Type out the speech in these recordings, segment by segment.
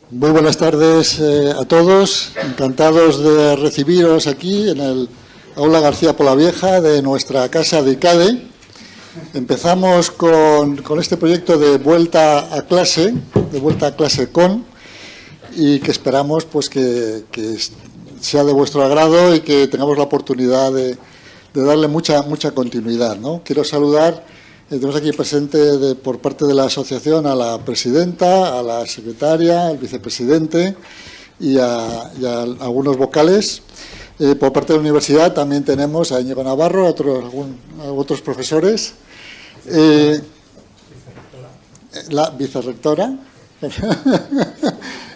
Muy buenas tardes a todos, encantados de recibiros aquí en el Aula García Polavieja de nuestra casa de ICADE. Empezamos con este proyecto de vuelta a clase con, y que esperamos pues que sea de vuestro agrado y que tengamos la oportunidad de darle mucha continuidad, ¿no? Quiero saludar. Tenemos aquí presente por parte de la asociación a la presidenta, a la secretaria, al vicepresidente y a algunos vocales. Por parte de la universidad también tenemos a Íñigo Navarro, a otros profesores. La vicerrectora,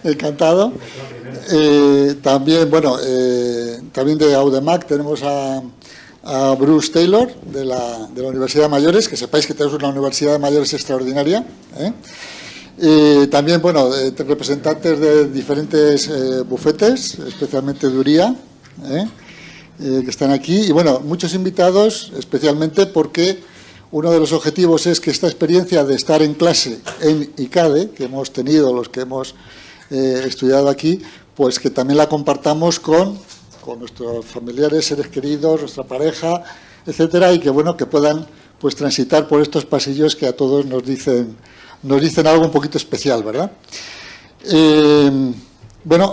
encantado. También, también de Audemac tenemos a Bruce Taylor, de la Universidad de Mayores, que sepáis que tenemos una Universidad de Mayores extraordinaria. También, representantes de diferentes bufetes, especialmente de URIA, que están aquí. Y, muchos invitados, especialmente porque uno de los objetivos es que esta experiencia de estar en clase en ICADE, que hemos tenido los que hemos estudiado aquí, pues que también la compartamos con nuestros familiares, seres queridos, nuestra pareja, etcétera, y que que puedan pues transitar por estos pasillos que a todos nos dicen algo un poquito especial, ¿verdad?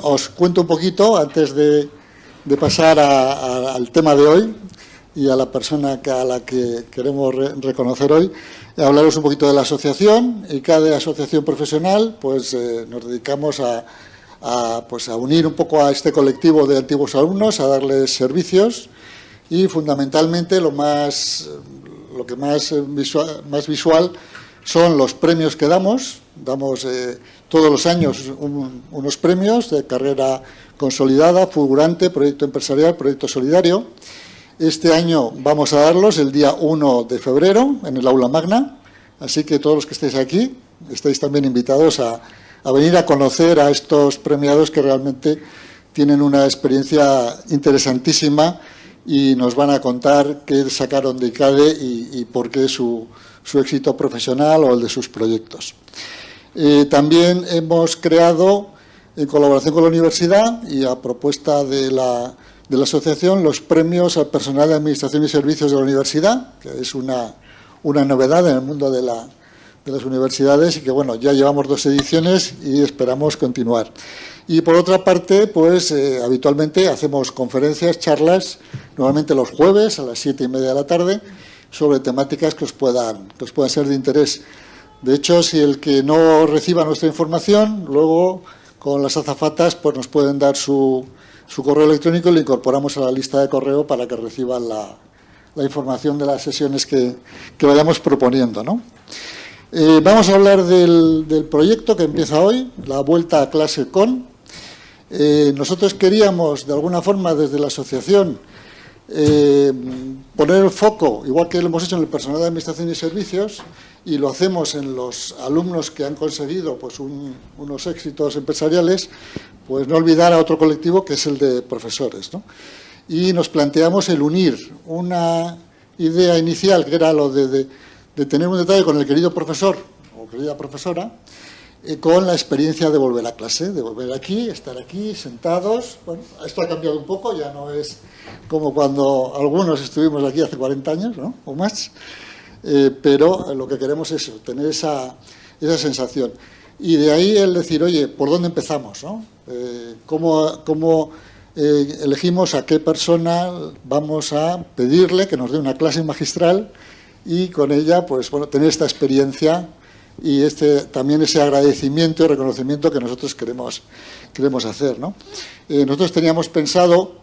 Os cuento un poquito antes de pasar al tema de hoy y a la persona a la que queremos reconocer hoy. Hablaros un poquito de la asociación. ICADE Asociación Profesional, pues nos dedicamos a unir un poco a este colectivo de antiguos alumnos, a darles servicios y fundamentalmente lo que más visual son los premios que damos. Damos todos los años unos premios de carrera consolidada, fulgurante, proyecto empresarial, proyecto solidario. Este año vamos a darlos el día 1 de febrero en el Aula Magna, así que todos los que estéis aquí estáis también invitados a venir a conocer a estos premiados que realmente tienen una experiencia interesantísima y nos van a contar qué sacaron de ICADE y por qué su éxito profesional o el de sus proyectos. También hemos creado, en colaboración con la universidad y a propuesta de la asociación, los premios al personal de administración y servicios de la universidad, que es una novedad en el mundo de las universidades y que, ya llevamos 2 ediciones y esperamos continuar. Y, por otra parte, pues, habitualmente hacemos conferencias, charlas, normalmente los jueves a las 7:30 de la tarde, sobre temáticas que os puedan ser de interés. De hecho, si el que no reciba nuestra información, luego, con las azafatas, pues nos pueden dar su correo electrónico y lo incorporamos a la lista de correo para que reciban la información de las sesiones que vayamos proponiendo, ¿no? Vamos a hablar del proyecto que empieza hoy, la vuelta a clase con. Nosotros queríamos, de alguna forma, desde la asociación, poner el foco, igual que lo hemos hecho en el personal de administración y servicios, y lo hacemos en los alumnos que han conseguido pues, unos éxitos empresariales, pues no olvidar a otro colectivo que es el de profesores, ¿no? Y nos planteamos el unir una idea inicial, que era lo de tener un detalle con el querido profesor o querida profesora, con la experiencia de volver a clase, de volver aquí, estar aquí, sentados. Bueno, esto ha cambiado un poco, ya no es como cuando algunos estuvimos aquí hace 40 años, ¿no? O más, pero lo que queremos es tener esa sensación. Y de ahí el decir, oye, ¿por dónde empezamos, no? ¿Cómo elegimos a qué persona vamos a pedirle que nos dé una clase magistral y con ella, pues, tener esta experiencia y también ese agradecimiento y reconocimiento que nosotros queremos hacer, ¿no? Nosotros teníamos pensado,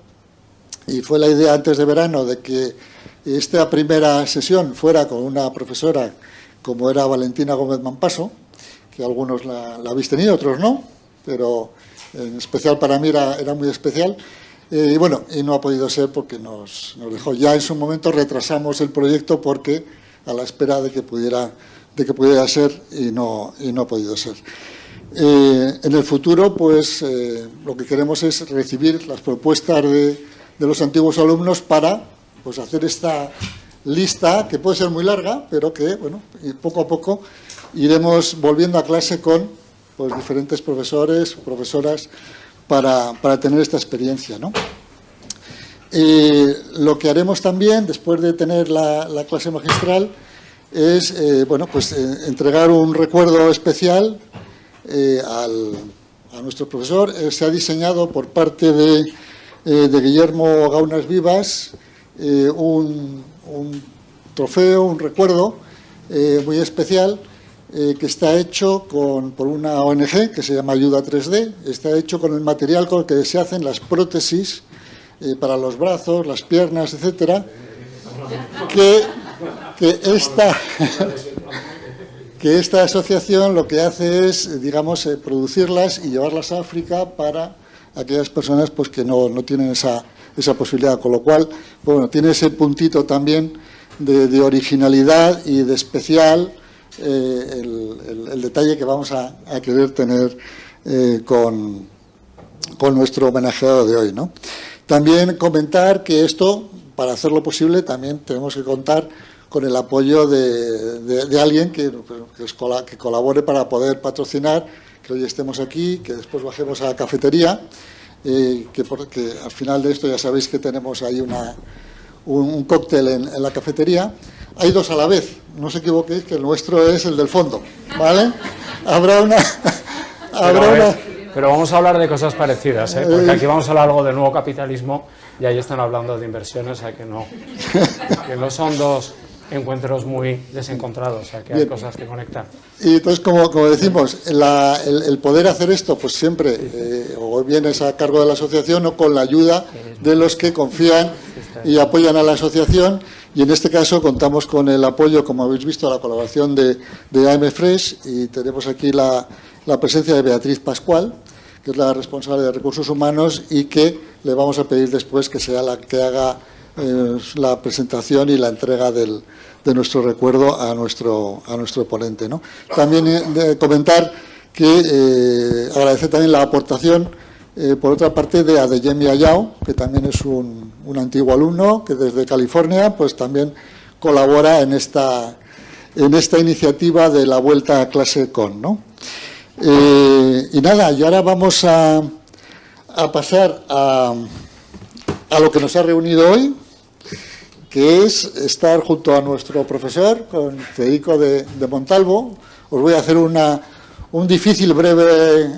y fue la idea antes de verano, de que esta primera sesión fuera con una profesora como era Valentina Gómez Mampaso, que algunos la habéis tenido, otros no, pero en especial para mí era muy especial. Y no ha podido ser porque nos dejó. Ya en su momento retrasamos el proyecto porque a la espera de que pudiera ser y no ha podido ser. En el futuro, pues, lo que queremos es recibir las propuestas de los antiguos alumnos para pues, hacer esta lista, que puede ser muy larga, pero que, poco a poco iremos volviendo a clase con pues, diferentes profesores, profesoras, para tener esta experiencia, ¿no? Lo que haremos también, después de tener la clase magistral, es bueno, pues, entregar un recuerdo especial a nuestro profesor. Se ha diseñado por parte de Guillermo Gaunas Vivas un trofeo, un recuerdo muy especial, que está hecho por una ONG que se llama Ayuda 3D. Está hecho con el material con el que se hacen las prótesis para los brazos, las piernas, etcétera, que esta asociación lo que hace es, digamos, producirlas y llevarlas a África para aquellas personas, pues, que no tienen esa posibilidad, con lo cual, bueno, tiene ese puntito también de originalidad y de especial el detalle que vamos a querer tener con nuestro homenajeado de hoy, ¿no? También comentar que esto, para hacerlo posible, también tenemos que contar con el apoyo de alguien que colabore para poder patrocinar, que hoy estemos aquí, que después bajemos a la cafetería, porque al final de esto ya sabéis que tenemos ahí un cóctel en la cafetería. Hay dos a la vez, no os equivoquéis, que el nuestro es el del fondo, ¿vale? Habrá una... Pero vamos a hablar de cosas parecidas, ¿eh? Porque aquí vamos a hablar algo del nuevo capitalismo y ahí están hablando de inversiones, o sea que no son dos encuentros muy desencontrados, o sea que hay cosas que conectan. Y entonces, como decimos, el poder hacer esto, pues siempre, o bien es a cargo de la asociación o con la ayuda de los que confían y apoyan a la asociación, y en este caso contamos con el apoyo, como habéis visto, la colaboración de AM Fresh, y tenemos aquí la presencia de Beatriz Pascual, que es la responsable de Recursos Humanos, y que le vamos a pedir después que sea la que haga la presentación y la entrega de nuestro recuerdo a nuestro ponente, ¿no? También comentar que agradecer también la aportación, por otra parte, de Adeyemi Ayao, que también es un antiguo alumno, que desde California pues también colabora en esta iniciativa de la vuelta a clase con, ¿no? Y nada, y ahora vamos a pasar a lo que nos ha reunido hoy, que es estar junto a nuestro profesor, con Federico de Montalvo. Os voy a hacer un difícil breve...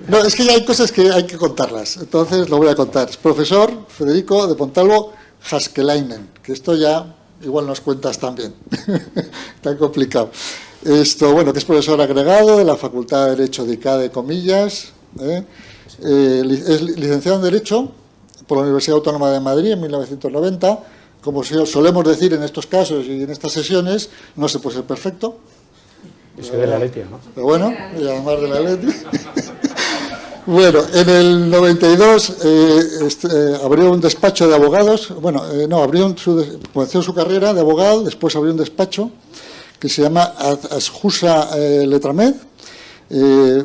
No, es que ya hay cosas que hay que contarlas, entonces lo voy a contar. Profesor Federico de Montalvo Haskelainen, que esto ya igual nos cuentas también, tan complicado. Bueno, que es profesor agregado de la Facultad de Derecho de ICADE, comillas, es licenciado en Derecho por la Universidad Autónoma de Madrid en 1990. Como solemos decir en estos casos y en estas sesiones, no se puede ser perfecto. Yo soy de la Leti, ¿no? Pero bueno, y además de la Leti. Bueno, en el 92 abrió un despacho de abogados. Bueno, comenzó su carrera de abogado, después abrió un despacho que se llama Asjusa Letramed,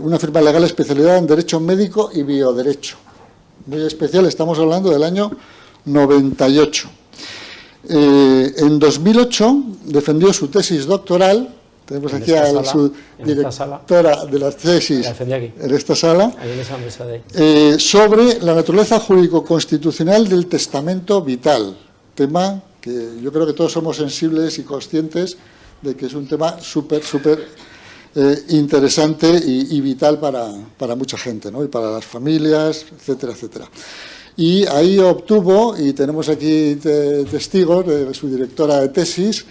una firma legal especializada en Derecho Médico y Bioderecho. Muy especial, estamos hablando del año 98. En 2008 defendió su tesis doctoral. Tenemos aquí a su directora de la tesis en esta sala, sobre la naturaleza jurídico-constitucional del testamento vital, tema que yo creo que todos somos sensibles y conscientes de que es un tema súper interesante y vital para mucha gente, ¿no? Y para las familias, etcétera, etcétera. Y ahí obtuvo, y tenemos aquí testigos de su directora de tesis,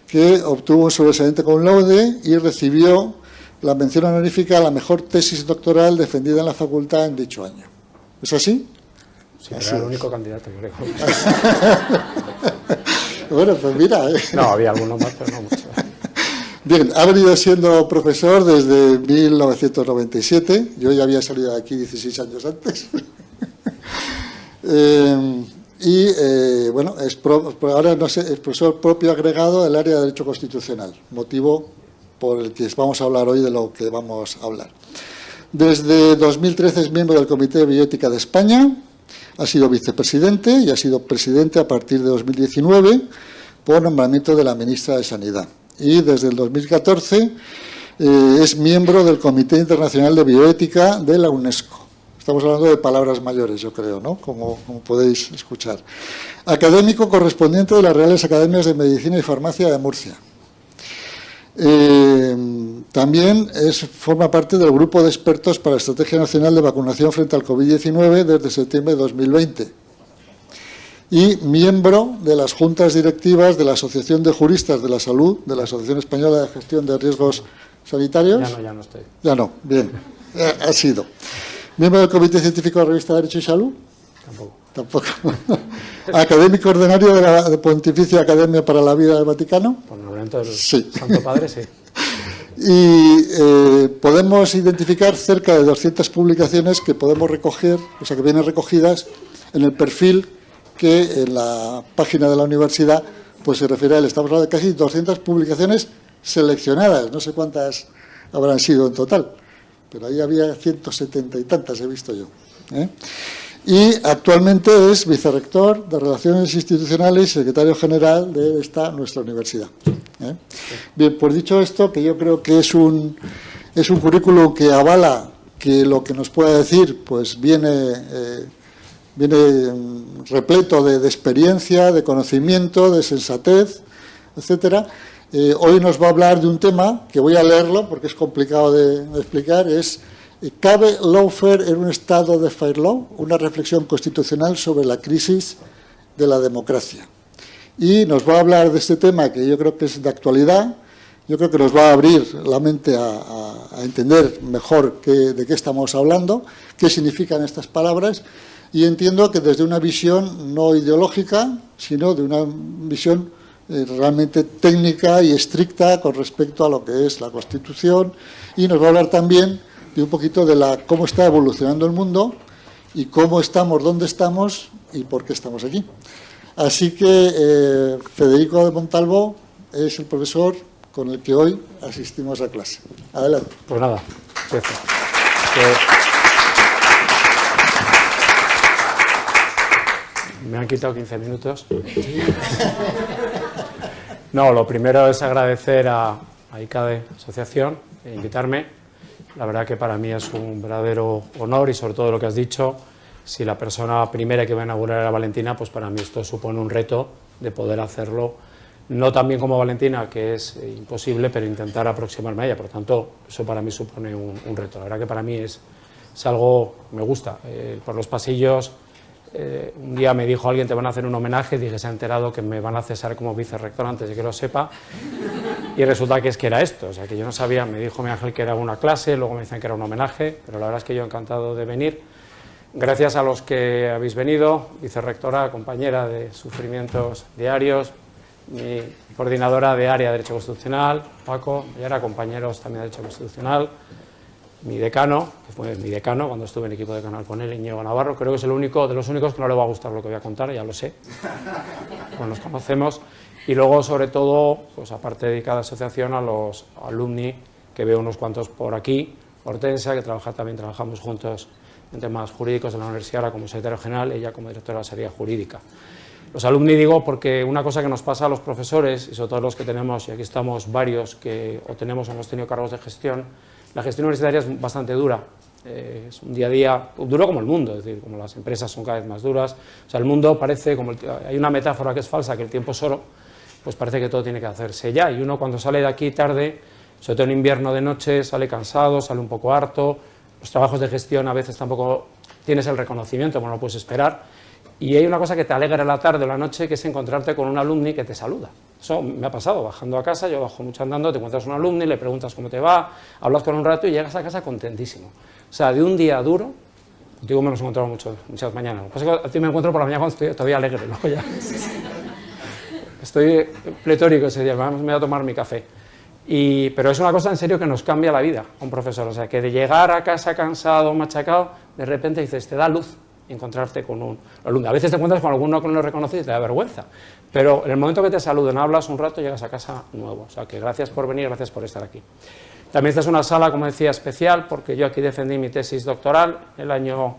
que obtuvo un sobresaliente cum laude y recibió la mención honorífica a la mejor tesis doctoral defendida en la facultad en dicho año. ¿Es así? Sí, era el único candidato, creo. Bueno, pues mira. No, había alguno más, pero no mucho. Bien, ha venido siendo profesor desde 1997. Yo ya había salido de aquí 16 años antes. Bueno, ahora no sé, es profesor propio agregado del área de Derecho Constitucional, motivo por el que vamos a hablar hoy de lo que vamos a hablar. Desde 2013 es miembro del Comité de Bioética de España, ha sido vicepresidente y ha sido presidente a partir de 2019 por nombramiento de la ministra de Sanidad. y desde el 2014 es miembro del Comité Internacional de Bioética de la UNESCO. Estamos hablando de palabras mayores, yo creo, ¿no? Como podéis escuchar. Académico correspondiente de las Reales Academias de Medicina y Farmacia de Murcia. También forma parte del Grupo de Expertos para la Estrategia Nacional de Vacunación frente al COVID-19 desde septiembre de 2020. Y miembro de las juntas directivas de la Asociación de Juristas de la Salud, de la Asociación Española de Gestión de Riesgos Sanitarios. Ya no estoy. Ya no, bien, ha sido. ¿Miembro del Comité Científico de la Revista Derecho y Salud? Tampoco. ¿Académico ordinario de la Pontificia Academia para la Vida del Vaticano? Por el nombramiento del Sí. Santo Padre, sí. Y podemos identificar cerca de 200 publicaciones que podemos recoger, o sea, que vienen recogidas en el perfil que en la página de la universidad pues se refiere a él. Estamos hablando de casi 200 publicaciones seleccionadas, no sé cuántas habrán sido en total, pero ahí había 170 y tantas, he visto yo. Y actualmente es vicerrector de Relaciones Institucionales y secretario general de nuestra universidad. Bien, pues dicho esto, que yo creo que es un currículum que avala que lo que nos pueda decir pues viene repleto de experiencia, de conocimiento, de sensatez, etcétera. Hoy nos va a hablar de un tema que voy a leerlo porque es complicado de explicar, es ¿cabe lawfare en un estado de fair law? Una reflexión constitucional sobre la crisis de la democracia. Y nos va a hablar de este tema que yo creo que es de actualidad, yo creo que nos va a abrir la mente a entender mejor de qué estamos hablando, qué significan estas palabras, y entiendo que desde una visión no ideológica, sino de una visión realmente técnica y estricta con respecto a lo que es la Constitución, y nos va a hablar también de un poquito de cómo está evolucionando el mundo y cómo estamos, dónde estamos y por qué estamos aquí. Así que Federico de Montalvo es el profesor con el que hoy asistimos a clase. Adelante. Pues nada, empiezo. Me han quitado 15 minutos. No, lo primero es agradecer a ICADE Asociación de invitarme. La verdad que para mí es un verdadero honor y sobre todo lo que has dicho, si la persona primera que va a inaugurar era Valentina, pues para mí esto supone un reto de poder hacerlo, no tan bien como Valentina, que es imposible, pero intentar aproximarme a ella. Por lo tanto, eso para mí supone un reto. La verdad que para mí es algo que me gusta. Por los pasillos, un día me dijo alguien, te van a hacer un homenaje, dije, se ha enterado que me van a cesar como vicerrector antes de que lo sepa, y resulta que era esto, o sea, que yo no sabía, me dijo mi Ángel que era una clase, luego me dicen que era un homenaje, pero la verdad es que yo encantado de venir. Gracias a los que habéis venido, vicerrectora, compañera de Sufrimientos Diarios, mi coordinadora de área de Derecho Constitucional, Paco, y ahora compañeros también de Derecho Constitucional, mi decano, que fue mi decano cuando estuve en equipo de canal con él, Íñigo Navarro, creo que es de los únicos que no le va a gustar lo que voy a contar, ya lo sé, pues nos conocemos, y luego sobre todo, pues aparte de cada asociación, a los alumni, que veo unos cuantos por aquí, Hortensia, que trabajamos juntos en temas jurídicos de la universidad, ahora como secretario general, ella como directora de la Sería Jurídica. Los alumni digo porque una cosa que nos pasa a los profesores, y sobre todo los que tenemos, y aquí estamos varios que o tenemos o hemos tenido cargos de gestión, la gestión universitaria es bastante dura, es un día a día duro como el mundo, es decir, como las empresas son cada vez más duras, o sea, el mundo parece, hay una metáfora que es falsa, que el tiempo es oro, pues parece que todo tiene que hacerse ya, y uno cuando sale de aquí tarde, sobre todo en invierno de noche, sale cansado, sale un poco harto, los trabajos de gestión a veces tampoco tienes el reconocimiento, como no puedes esperar, y hay una cosa que te alegra la tarde o la noche, que es encontrarte con un alumni que te saluda. Eso me ha pasado, bajando a casa, yo bajo mucho andando, te encuentras un alumni, le preguntas cómo te va, hablas con un rato y llegas a casa contentísimo. O sea, de un día duro, digo, me los he encontrado muchas mañanas. Lo que pasa es que a ti me encuentro por la mañana cuando estoy todavía alegre, ¿no? Ya. Estoy pletórico ese día, me voy a tomar mi café. Pero es una cosa en serio que nos cambia la vida a un profesor. O sea, que de llegar a casa cansado, machacado, de repente dices, te da luz encontrarte con un alumno. A veces te encuentras con alguno que no lo reconoces y te da vergüenza, pero en el momento que te saluden, hablas un rato, llegas a casa nuevo. O sea que gracias por venir, gracias por estar aquí. También esta es una sala, como decía, especial, porque yo aquí defendí mi tesis doctoral el año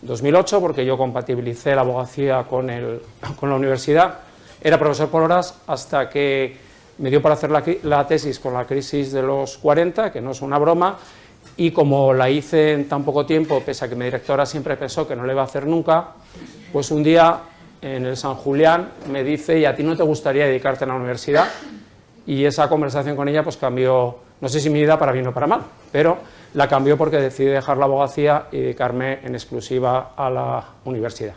2008, porque yo compatibilicé la abogacía con la universidad. Era profesor por horas hasta que me dio para hacer la tesis con la crisis de los 40, que no es una broma, y como la hice en tan poco tiempo, pese a que mi directora siempre pensó que no la iba a hacer nunca, pues un día en el San Julián me dice, ¿y a ti no te gustaría dedicarte a la universidad? Y esa conversación con ella pues cambió, no sé si mi vida para bien o para mal, pero la cambió porque decidí dejar la abogacía y dedicarme en exclusiva a la universidad.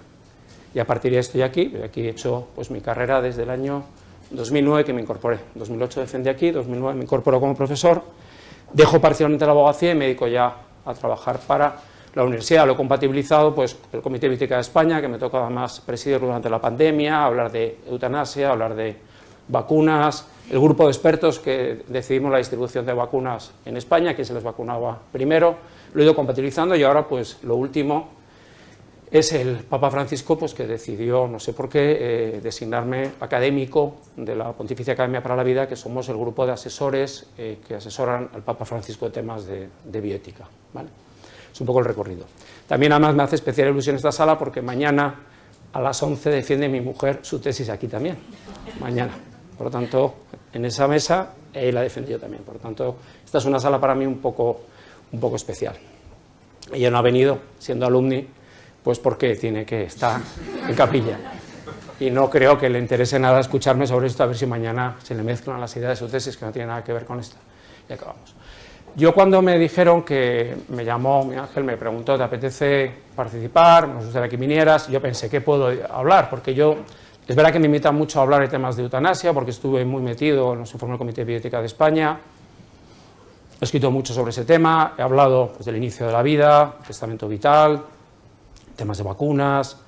Y a partir de ahí estoy aquí he hecho pues mi carrera desde el año 2009 que me incorporé. En 2008 defendí aquí, 2009 me incorporó como profesor, dejo parcialmente la abogacía y me dedico ya a trabajar para la universidad. Lo he compatibilizado pues el Comité de Bioética de España, que me toca además presidir durante la pandemia, hablar de eutanasia, hablar de vacunas, el grupo de expertos que decidimos la distribución de vacunas en España, quién se les vacunaba primero, lo he ido compatibilizando y ahora pues lo último es el Papa Francisco pues que decidió, no sé por qué, designarme académico de la Pontificia Academia para la Vida, que somos el grupo de asesores que asesoran al Papa Francisco de temas de bioética, ¿vale? Es un poco el recorrido. También además me hace especial ilusión esta sala porque mañana a las 11 defiende mi mujer su tesis aquí también, mañana. Por lo tanto, en esa mesa la defendí yo también. Por lo tanto, esta es una sala para mí un poco especial. Ella no ha venido, siendo alumni, pues porque tiene que estar en capilla. Y no creo que le interese nada escucharme sobre esto, a ver si mañana se le mezclan las ideas de su tesis, que no tiene nada que ver con esta. Y acabamos. Yo cuando me dijeron que me llamó mi Ángel, me preguntó, ¿te apetece participar? Nos gustaría que vinieras. Yo pensé, ¿qué puedo hablar? Porque yo, es verdad que me invitan mucho a hablar de temas de eutanasia, porque estuve muy metido en los informes del Comité de Bioética de España. He escrito mucho sobre ese tema, he hablado pues, del inicio de la vida, testamento vital, temas de vacunas,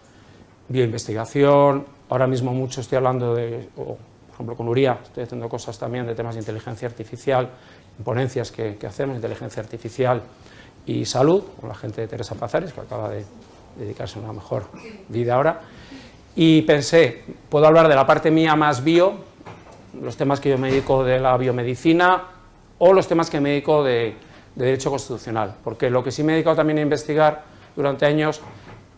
bioinvestigación. Ahora mismo mucho estoy hablando de, por ejemplo, con Uría, estoy haciendo cosas también de temas de inteligencia artificial, ponencias que hacemos, inteligencia artificial y salud, con la gente de Teresa Pazares, que acaba de dedicarse a una mejor vida ahora. Y pensé, puedo hablar de la parte mía más bio, los temas que yo me dedico de la biomedicina, o los temas que me dedico de derecho constitucional, porque lo que sí me he dedicado también a investigar durante años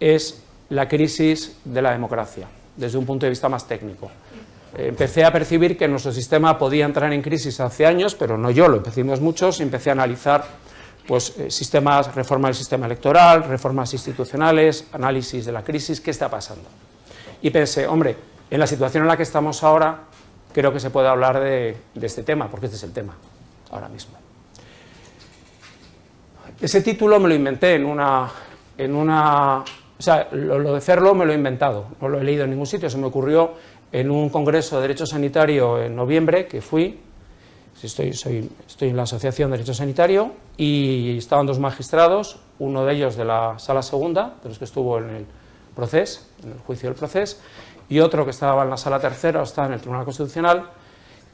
es la crisis de la democracia, desde un punto de vista más técnico. Empecé a percibir que nuestro sistema podía entrar en crisis hace años, pero no yo, lo empecimos muchos, y empecé a analizar pues, sistemas, reforma del sistema electoral, reformas institucionales, análisis de la crisis, qué está pasando. Y pensé, hombre, en la situación en la que estamos ahora, creo que se puede hablar de este tema, porque este es el tema, ahora mismo. Ese título me lo inventé o sea, lo de Ferlo me lo he inventado, no lo he leído en ningún sitio, se me ocurrió en un congreso de Derecho Sanitario en noviembre, que fui, estoy en la Asociación de Derecho Sanitario, y estaban dos magistrados, uno de ellos de la Sala Segunda, de los que estuvo en el proceso, en el juicio del proceso, y otro que estaba en la Sala Tercera, o estaba en el Tribunal Constitucional,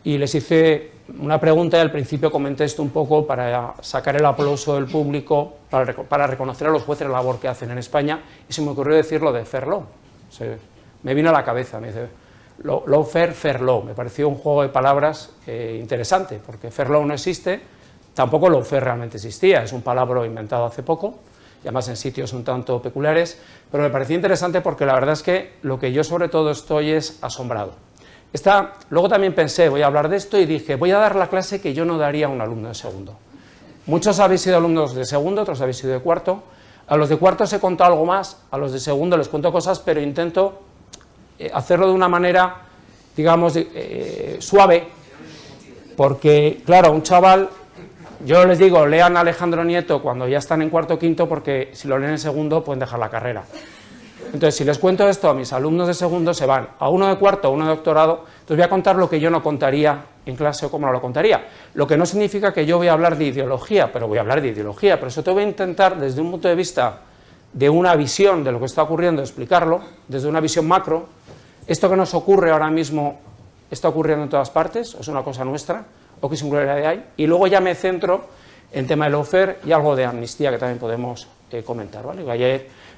y les hice una pregunta y al principio comenté esto un poco para sacar el aplauso del público, para reconocer a los jueces la labor que hacen en España, y se me ocurrió decir lo de fair law. O sea, me vino a la cabeza, me dice, law fair, fair law. Me pareció un juego de palabras interesante, porque fair law no existe, tampoco law fair realmente existía, es un palabra inventado hace poco, y además en sitios un tanto peculiares, pero me pareció interesante porque la verdad es que lo que yo sobre todo estoy es asombrado. Luego también pensé, voy a hablar de esto y dije, voy a dar la clase que yo no daría a un alumno de segundo. Muchos habéis sido alumnos de segundo, otros habéis sido de cuarto. A los de cuarto os he contado algo más, a los de segundo les cuento cosas, pero intento hacerlo de una manera, digamos, suave, porque, claro, un chaval, yo les digo, lean a Alejandro Nieto cuando ya están en cuarto o quinto, porque si lo leen en segundo pueden dejar la carrera. Entonces, si les cuento esto a mis alumnos de segundo, se van a uno de cuarto, a uno de doctorado, entonces voy a contar lo que yo no contaría en clase o cómo no lo contaría. Lo que no significa que yo voy a hablar de ideología, pero voy a hablar de ideología, pero eso te voy a intentar desde un punto de vista de una visión de lo que está ocurriendo, explicarlo, desde una visión macro. Esto que nos ocurre ahora mismo está ocurriendo en todas partes, o es una cosa nuestra, o qué singularidad hay, y luego ya me centro en tema de lawfare y algo de amnistía que también podemos comentar, ¿vale?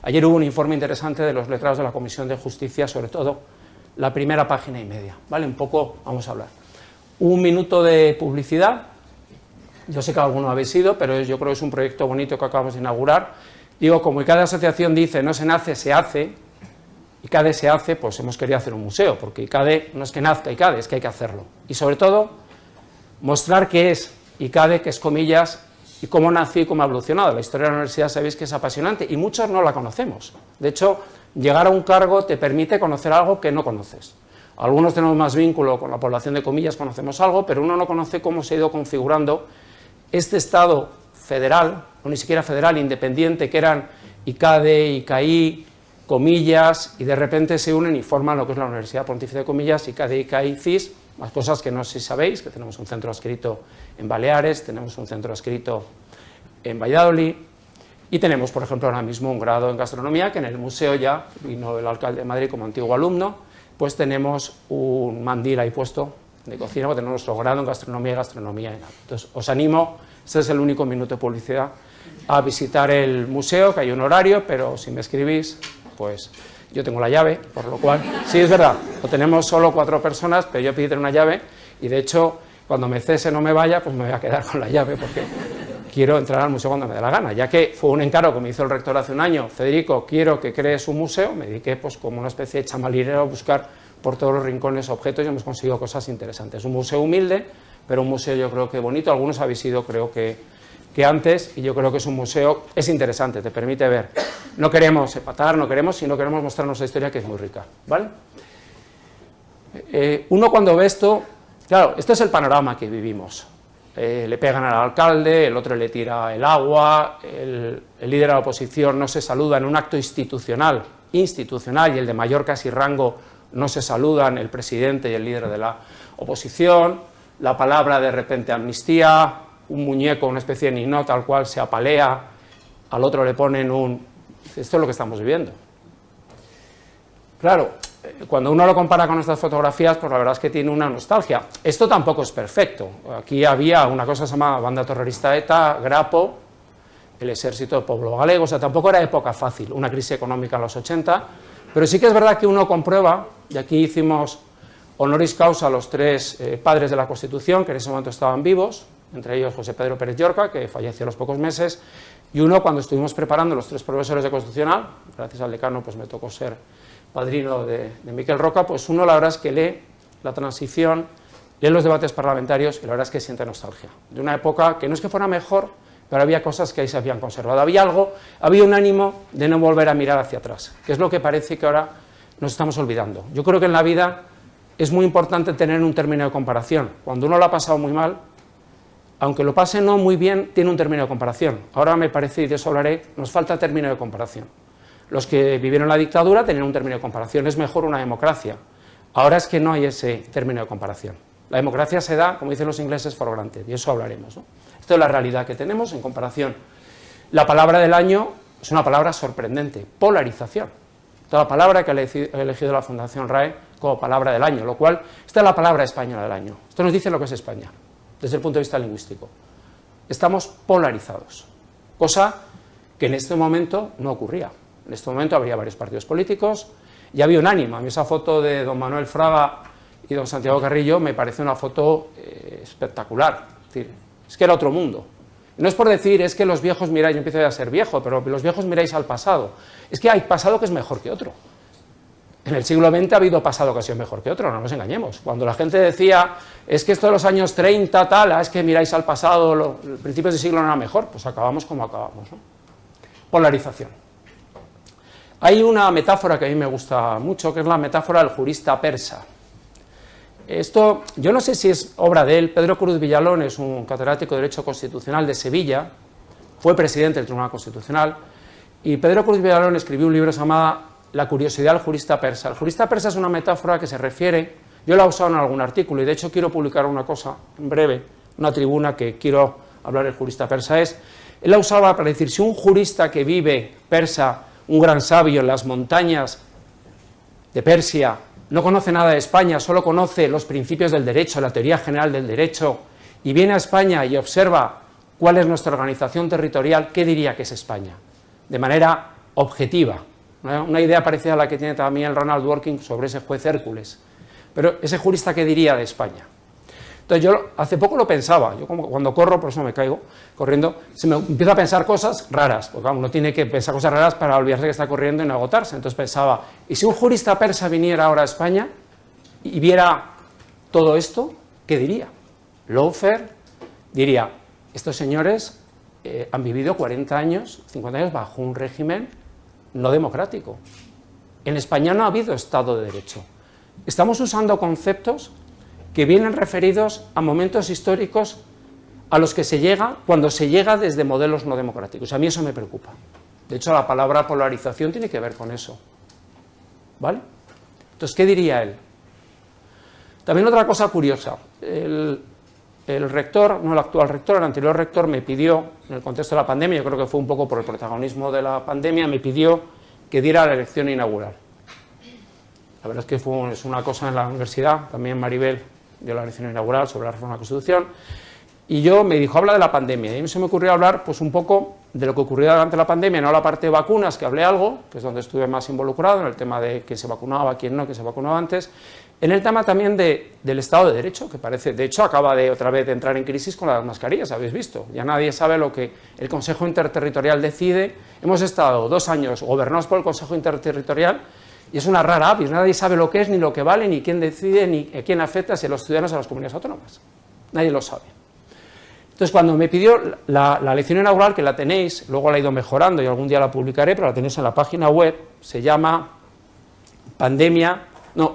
Ayer hubo un informe interesante de los letrados de la Comisión de Justicia, sobre todo la primera página y media, ¿vale? Un poco vamos a hablar. Un minuto de publicidad, yo sé que alguno habéis ido, pero yo creo que es un proyecto bonito que acabamos de inaugurar. Digo, como cada asociación dice, no se nace, se hace, ICADE se hace, pues hemos querido hacer un museo, porque ICADE no es que nazca ICADE, es que hay que hacerlo. Y sobre todo, mostrar qué es ICADE, qué es Comillas, y cómo nació y cómo ha evolucionado. La historia de la universidad sabéis que es apasionante y muchos no la conocemos. De hecho, llegar a un cargo te permite conocer algo que no conoces. Algunos tenemos más vínculo con la población de Comillas, conocemos algo, pero uno no conoce cómo se ha ido configurando este Estado federal, o ni siquiera federal, independiente, que eran ICADE, ICAI, Comillas, y de repente se unen y forman lo que es la Universidad Pontificia de Comillas, ICADE, ICAI, CIS, más cosas que no sé si sabéis, que tenemos un centro adscrito en Baleares, tenemos un centro adscrito en Valladolid, y tenemos, por ejemplo, ahora mismo un grado en gastronomía, que en el museo ya, vino el alcalde de Madrid como antiguo alumno, pues tenemos un mandil ahí puesto de cocina, porque tenemos nuestro grado en gastronomía y gastronomía en alto. Entonces, os animo, este es el único minuto de publicidad, a visitar el museo, que hay un horario, pero si me escribís, pues yo tengo la llave, por lo cual, sí, es verdad, lo tenemos solo 4 personas, pero yo pedí tener una llave, y de hecho, cuando me cese no me vaya, pues me voy a quedar con la llave, porque quiero entrar al museo cuando me dé la gana, ya que fue un encargo que me hizo el rector hace un año: Federico, quiero que crees un museo. Me dediqué pues como una especie de chamalirero a buscar por todos los rincones objetos y hemos conseguido cosas interesantes. Un museo humilde, pero un museo yo creo que bonito. Algunos habéis ido, creo que antes, y yo creo que es un museo, es interesante, te permite ver. No queremos empatar, no queremos, sino queremos mostrarnos la historia, que es muy rica, ¿vale? Uno cuando ve esto, claro, este es el panorama que vivimos. Le pegan al alcalde, el otro le tira el agua, el líder de la oposición no se saluda en un acto institucional, y el de mayor casi rango no se saludan, el presidente y el líder de la oposición, la palabra de repente amnistía, un muñeco, una especie de ninota al cual se apalea, al otro le ponen un... Esto es lo que estamos viviendo. Claro, cuando uno lo compara con estas fotografías, pues la verdad es que tiene una nostalgia. Esto tampoco es perfecto. Aquí había una cosa que se llamaba banda terrorista ETA, Grapo, el ejército del pueblo galego, o sea, tampoco era época fácil, una crisis económica en los 80, pero sí que es verdad que uno comprueba, y aquí hicimos honoris causa a los 3 padres de la Constitución, que en ese momento estaban vivos, entre ellos José Pedro Pérez Llorca, que falleció a los pocos meses, y uno cuando estuvimos preparando los 3 profesores de Constitucional, gracias al decano pues me tocó ser padrino de Miquel Roca, pues uno la verdad es que lee la transición, lee los debates parlamentarios y la verdad es que siente nostalgia, de una época que no es que fuera mejor, pero había cosas que ahí se habían conservado, había un ánimo de no volver a mirar hacia atrás, que es lo que parece que ahora nos estamos olvidando. Yo creo que en la vida es muy importante tener un término de comparación. Cuando uno lo ha pasado muy mal, aunque lo pase no muy bien, tiene un término de comparación. Ahora me parece, y de eso hablaré, nos falta término de comparación. Los que vivieron la dictadura tenían un término de comparación, es mejor una democracia. Ahora es que no hay ese término de comparación. La democracia se da, como dicen los ingleses, for granted, y eso hablaremos, ¿no? Esto es la realidad que tenemos en comparación. La palabra del año es una palabra sorprendente, polarización. Esta es la palabra que ha elegido la Fundación RAE como palabra del año, lo cual, esta es la palabra española del año. Esto nos dice lo que es España, desde el punto de vista lingüístico. Estamos polarizados, cosa que en este momento no ocurría. En este momento habría varios partidos políticos y había un ánimo. A mí esa foto de don Manuel Fraga y don Santiago Carrillo me parece una foto espectacular. Es que era otro mundo. No es por decir, es que los viejos miráis, yo empiezo ya a ser viejo, pero los viejos miráis al pasado. Es que hay pasado que es mejor que otro. En el siglo XX ha habido pasado que ha sido mejor que otro, no nos engañemos. Cuando la gente decía, es que esto de los años 30, tal, es que miráis al pasado, los principios del siglo no era mejor, pues acabamos como acabamos, ¿no? Polarización. Hay una metáfora que a mí me gusta mucho, que es la metáfora del jurista persa. Esto, yo no sé si es obra de él. Pedro Cruz Villalón es un catedrático de Derecho Constitucional de Sevilla, fue presidente del Tribunal Constitucional, y Pedro Cruz Villalón escribió un libro llamado La curiosidad del jurista persa. El jurista persa es una metáfora que se refiere, yo la he usado en algún artículo, y de hecho quiero publicar una cosa en breve, una tribuna que quiero hablar del jurista persa, él la usaba para decir, si un jurista que vive persa, un gran sabio en las montañas de Persia, no conoce nada de España, solo conoce los principios del derecho, la teoría general del derecho, y viene a España y observa cuál es nuestra organización territorial, ¿qué diría que es España? De manera objetiva. Una idea parecida a la que tiene también Ronald Dworkin sobre ese juez Hércules. Pero ese jurista, ¿qué diría de España? Entonces yo hace poco lo pensaba, yo como cuando corro, por eso me caigo corriendo, se me empiezo a pensar cosas raras, porque uno tiene que pensar cosas raras para olvidarse que está corriendo y no agotarse. Entonces pensaba, ¿y si un jurista persa viniera ahora a España y viera todo esto, qué diría? lawfare, diría, estos señores han vivido 40 años, 50 años bajo un régimen no democrático. En España no ha habido Estado de Derecho. Estamos usando conceptos que vienen referidos a momentos históricos a los que se llega cuando se llega desde modelos no democráticos. A mí eso me preocupa. De hecho, la palabra polarización tiene que ver con eso. ¿Vale? Entonces, ¿qué diría él? También otra cosa curiosa. El rector, no el actual rector, el anterior rector me pidió, en el contexto de la pandemia, yo creo que fue un poco por el protagonismo de la pandemia, me pidió que diera la lección inaugural. La verdad es que es una cosa en la universidad, también Maribel dio la lección inaugural sobre la reforma de la Constitución, y yo me dijo, habla de la pandemia, y a mí se me ocurrió hablar pues un poco de lo que ocurrió durante la pandemia, no la parte de vacunas, que hablé algo, que es donde estuve más involucrado, en el tema de quién se vacunaba, quién no, quién se vacunaba antes, en el tema también del Estado de Derecho, que parece, de hecho, acaba de otra vez de entrar en crisis con las mascarillas, habéis visto, ya nadie sabe lo que el Consejo Interterritorial decide, hemos estado 2 años gobernados por el Consejo Interterritorial, y es una rara avis, nadie sabe lo que es, ni lo que vale, ni quién decide, ni a quién afecta, si a los ciudadanos o a las comunidades autónomas, nadie lo sabe. Entonces, cuando me pidió la lección inaugural, que la tenéis, luego la he ido mejorando y algún día la publicaré, pero la tenéis en la página web, se llama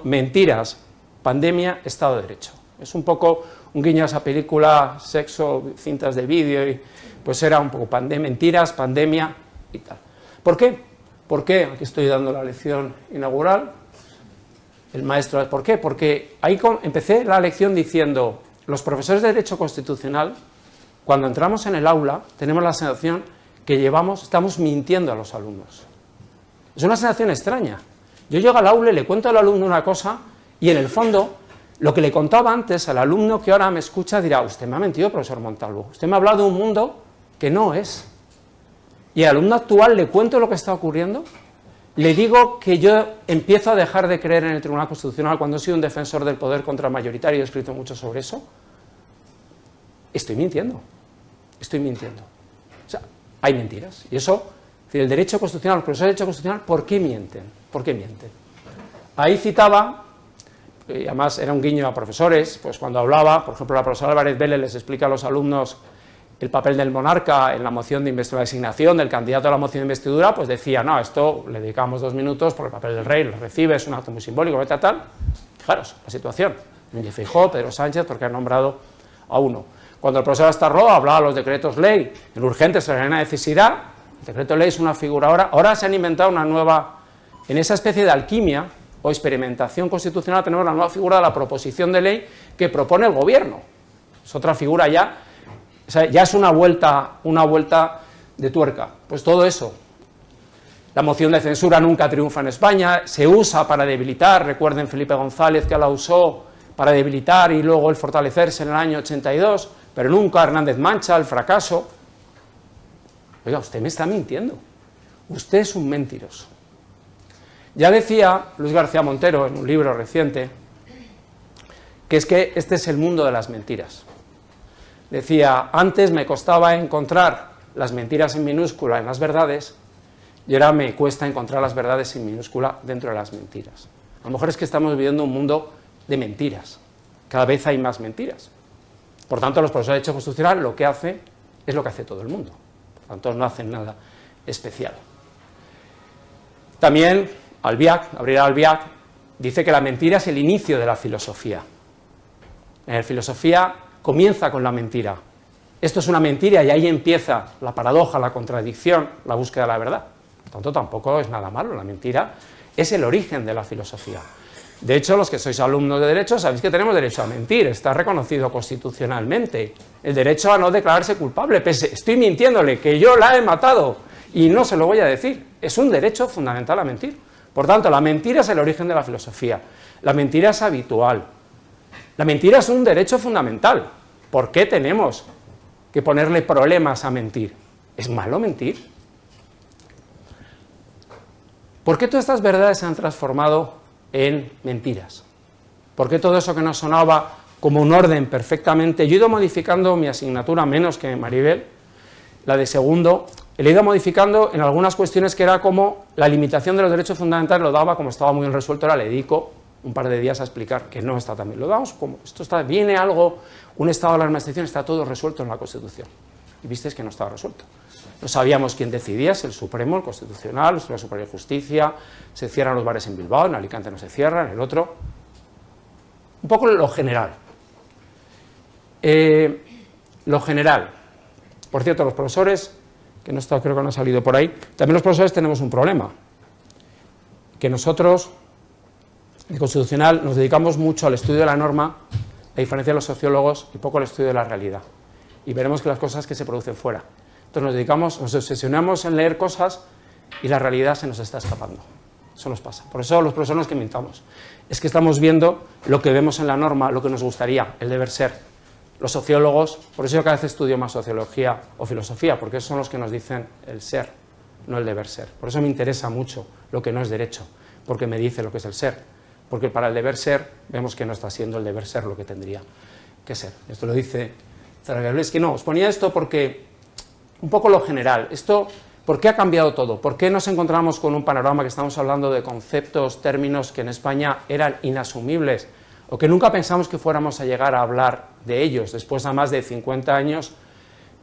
Mentiras, Pandemia, Estado de Derecho. Es un poco un guiño a esa película, sexo, cintas de vídeo, y pues era un poco mentiras, pandemia y tal. ¿Por qué? ¿Por qué? Aquí estoy dando la lección inaugural. El maestro, ¿por qué? Porque ahí empecé la lección diciendo, los profesores de Derecho Constitucional, cuando entramos en el aula, tenemos la sensación que estamos mintiendo a los alumnos. Es una sensación extraña. Yo llego al aula y le cuento al alumno una cosa y en el fondo, lo que le contaba antes al alumno que ahora me escucha dirá, usted me ha mentido, profesor Montalvo, usted me ha hablado de un mundo que no es. Y al alumno actual le cuento lo que está ocurriendo, le digo que yo empiezo a dejar de creer en el Tribunal Constitucional cuando he sido un defensor del poder contramayoritario y he escrito mucho sobre eso. Estoy mintiendo. O sea, hay mentiras. Y eso, el derecho constitucional, los profesores de derecho constitucional, ¿por qué mienten? ¿Por qué mienten? Ahí citaba, y además era un guiño a profesores, pues cuando hablaba, por ejemplo, la profesora Álvarez Vélez les explica a los alumnos el papel del monarca en la moción de investidura, la designación del candidato a la moción de investidura, pues decía, no, esto le dedicamos 2 minutos porque el papel del rey lo recibe, es un acto muy simbólico, tal. Fijaros, la situación. Núñez Feijóo, Pedro Sánchez, porque han nombrado a uno. Cuando el profesor Astarloa hablaba de los decretos ley, en urgente serena necesidad, el decreto ley es una figura ahora se han inventado una nueva, en esa especie de alquimia o experimentación constitucional tenemos la nueva figura de la proposición de ley que propone el gobierno. Es otra figura ya, o sea, ya es una vuelta de tuerca. Pues todo eso. La moción de censura nunca triunfa en España, se usa para debilitar, recuerden Felipe González que la usó para debilitar y luego el fortalecerse en el año 82, pero nunca Hernández Mancha, el fracaso. Oiga, usted me está mintiendo, usted es un mentiroso. Ya decía Luis García Montero en un libro reciente, que es que este es el mundo de las mentiras. Decía, antes me costaba encontrar las mentiras en minúscula en las verdades, y ahora me cuesta encontrar las verdades en minúscula dentro de las mentiras. A lo mejor es que estamos viviendo un mundo de mentiras, cada vez hay más mentiras. Por tanto, los profesores de Derecho Constitucional lo que hace es lo que hace todo el mundo, por tanto no hacen nada especial. También Gabriel Albiac dice que la mentira es el inicio de la filosofía. En la filosofía comienza con la mentira. Esto es una mentira y ahí empieza la paradoja, la contradicción, la búsqueda de la verdad. Por tanto, tampoco es nada malo, la mentira es el origen de la filosofía. De hecho, los que sois alumnos de Derecho sabéis que tenemos derecho a mentir, está reconocido constitucionalmente. El derecho a no declararse culpable, estoy mintiéndole, que yo la he matado y no se lo voy a decir. Es un derecho fundamental a mentir. Por tanto, la mentira es el origen de la filosofía. La mentira es habitual. La mentira es un derecho fundamental. ¿Por qué tenemos que ponerle problemas a mentir? ¿Es malo mentir? ¿Por qué todas estas verdades se han transformado en mentiras? ¿Por qué todo eso que nos sonaba como un orden perfectamente? Yo he ido modificando mi asignatura menos que Maribel, la de segundo, he ido modificando en algunas cuestiones que era como la limitación de los derechos fundamentales, lo daba como estaba muy bien resuelto, ahora le dedico un par de días a explicar que no está tan bien. Lo damos como, esto está, viene algo, un estado de alarma de excepción está todo resuelto en la Constitución. Y visteis que no estaba resuelto. No sabíamos quién decidía, si el Supremo, el Constitucional, la Superior de Justicia, se cierran los bares en Bilbao, en Alicante no se cierran, en el otro. Un poco lo general. Lo general. Por cierto, los profesores, que no está, creo que no ha salido por ahí, también los profesores tenemos un problema. Que nosotros, de Constitucional, nos dedicamos mucho al estudio de la norma, a diferencia de los sociólogos, y poco al estudio de la realidad. Y veremos que las cosas que se producen fuera. Entonces nos obsesionamos en leer cosas y la realidad se nos está escapando. Eso nos pasa. Por eso los profesores que mintamos. Es que estamos viendo lo que vemos en la norma, lo que nos gustaría, el deber ser. Los sociólogos, por eso yo cada vez estudio más sociología o filosofía, porque esos son los que nos dicen el ser, no el deber ser. Por eso me interesa mucho lo que no es derecho, porque me dice lo que es el ser. Porque para el deber ser vemos que no está siendo el deber ser lo que tendría que ser. Esto lo dice Zaragoza. No, os ponía esto porque un poco lo general. Esto, ¿por qué ha cambiado todo? ¿Por qué nos encontramos con un panorama que estamos hablando de conceptos, términos que en España eran inasumibles o que nunca pensamos que fuéramos a llegar a hablar de ellos después de más de 50 años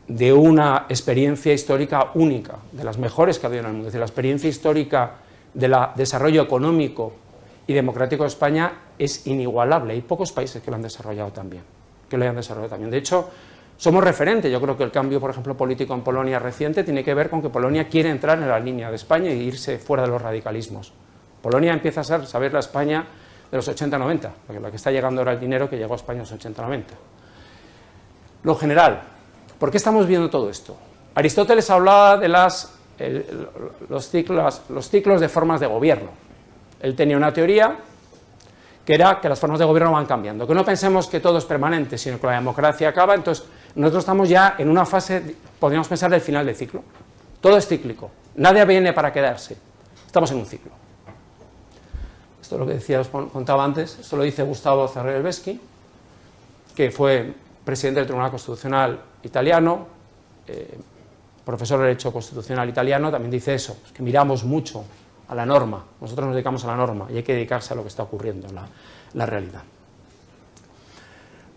de una experiencia histórica única, de las mejores que ha habido en el mundo? Es decir, la experiencia histórica del desarrollo económico y democrático de España es inigualable. Hay pocos países que lo han desarrollado también, De hecho, somos referentes. Yo creo que el cambio, por ejemplo, político en Polonia reciente tiene que ver con que Polonia quiere entrar en la línea de España e irse fuera de los radicalismos. Polonia empieza a saber la España de los 80-90, porque la que está llegando ahora el dinero que llegó a España en los 80-90. Lo general, ¿por qué estamos viendo todo esto? Aristóteles hablaba de los ciclos de formas de gobierno. Él tenía una teoría que era que las formas de gobierno van cambiando, que no pensemos que todo es permanente, sino que la democracia acaba. Entonces nosotros estamos ya en una fase, podríamos pensar, del final del ciclo. Todo es cíclico, nadie viene para quedarse, estamos en un ciclo. Esto es lo que decía, os contaba antes, esto lo dice Gustavo Zaragoza, que fue presidente del Tribunal Constitucional italiano, profesor de Derecho Constitucional italiano, también dice eso, que miramos mucho a la norma, nosotros nos dedicamos a la norma y hay que dedicarse a lo que está ocurriendo en la realidad.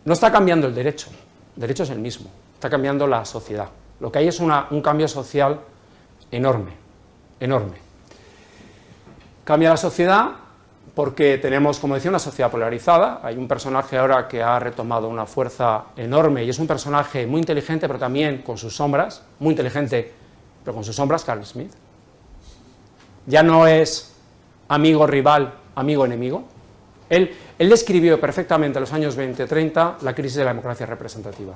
No está cambiando el derecho es el mismo, está cambiando la sociedad. Lo que hay es un cambio social enorme, enorme. Cambia la sociedad porque tenemos, como decía, una sociedad polarizada. Hay un personaje ahora que ha retomado una fuerza enorme y es un personaje muy inteligente, pero también con sus sombras, muy inteligente, pero con sus sombras, Carl Smith. Ya no es amigo, rival, amigo, enemigo. Él describió perfectamente en los años 20-30 la crisis de la democracia representativa.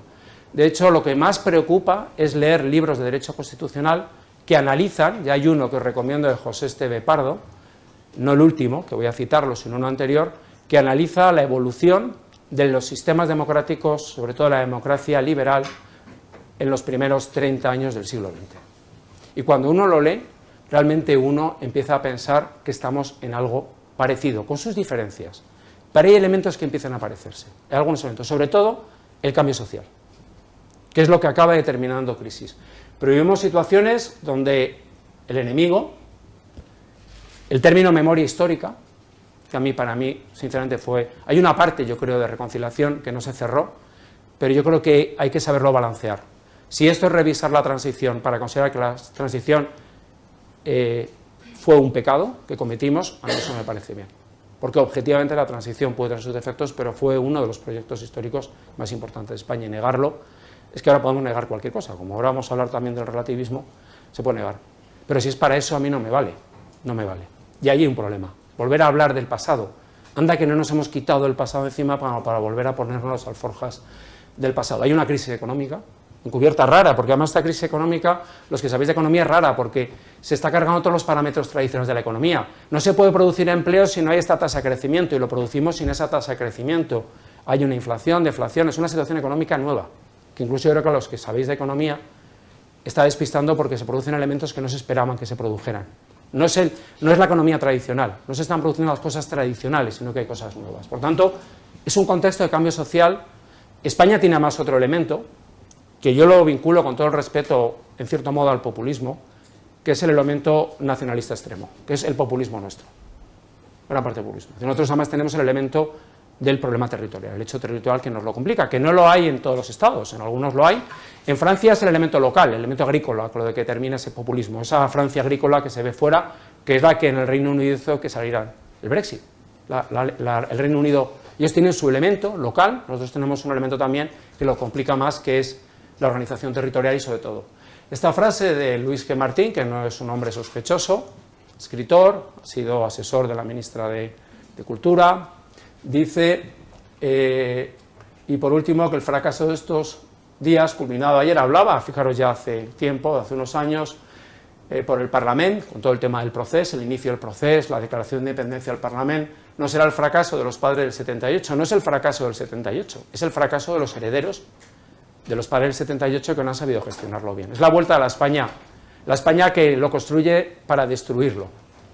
De hecho, lo que más preocupa es leer libros de derecho constitucional que analizan, ya hay uno que os recomiendo de José Esteve Pardo, no el último, que voy a citarlo, sino uno anterior, que analiza la evolución de los sistemas democráticos, sobre todo la democracia liberal, en los primeros 30 años del siglo XX. Y cuando uno lo lee, realmente uno empieza a pensar que estamos en algo parecido, con sus diferencias. Pero hay elementos que empiezan a parecerse, hay algunos elementos, sobre todo el cambio social, que es lo que acaba determinando crisis. Pero vivimos situaciones donde el enemigo, el término memoria histórica, que para mí, sinceramente, hay una parte, yo creo, de reconciliación que no se cerró, pero yo creo que hay que saberlo balancear. Si esto es revisar la transición para considerar que la transición fue un pecado que cometimos, a mí eso me parece bien. Porque objetivamente la transición puede tener sus defectos, pero fue uno de los proyectos históricos más importantes de España, y negarlo, es que ahora podemos negar cualquier cosa, como ahora vamos a hablar también del relativismo, se puede negar. Pero si es para eso, a mí no me vale, no me vale. Y ahí hay un problema, volver a hablar del pasado. Anda que no nos hemos quitado el pasado encima para volver a ponernos las alforjas del pasado. Hay una crisis económica, encubierta, rara, porque además esta crisis económica, los que sabéis de economía, es rara, porque se está cargando todos los parámetros tradicionales de la economía. No se puede producir empleo si no hay esta tasa de crecimiento, y lo producimos sin esa tasa de crecimiento. Hay una inflación, deflación, es una situación económica nueva, que incluso yo creo que a los que sabéis de economía está despistando porque se producen elementos que no se esperaban que se produjeran. No es la economía tradicional, no se están produciendo las cosas tradicionales, sino que hay cosas nuevas. Por tanto, es un contexto de cambio social. España tiene además otro elemento, que yo lo vinculo con todo el respeto, en cierto modo, al populismo, que es el elemento nacionalista extremo, que es el populismo nuestro, gran parte del populismo. Nosotros además tenemos el elemento del problema territorial, el hecho territorial que nos lo complica, que no lo hay en todos los estados, en algunos lo hay. En Francia es el elemento local, el elemento agrícola, con lo de que termina ese populismo, esa Francia agrícola que se ve fuera, que es la que en el Reino Unido hizo que saliera el Brexit. El Reino Unido, ellos tienen su elemento local, nosotros tenemos un elemento también que lo complica más, que es la organización territorial y sobre todo. Esta frase de Luis G. Martín, que no es un hombre sospechoso, escritor, ha sido asesor de la ministra de Cultura, dice, y por último, que el fracaso de estos días, culminado ayer, hablaba, fijaros ya hace tiempo, hace unos años, por el Parlament, con todo el tema del proceso, el inicio del proceso, la declaración de independencia del Parlament, no será el fracaso de los padres del 78, no es el fracaso del 78, es el fracaso de los herederos de los padres del 78 que no han sabido gestionarlo bien. Es la vuelta a la España que lo construye para destruirlo,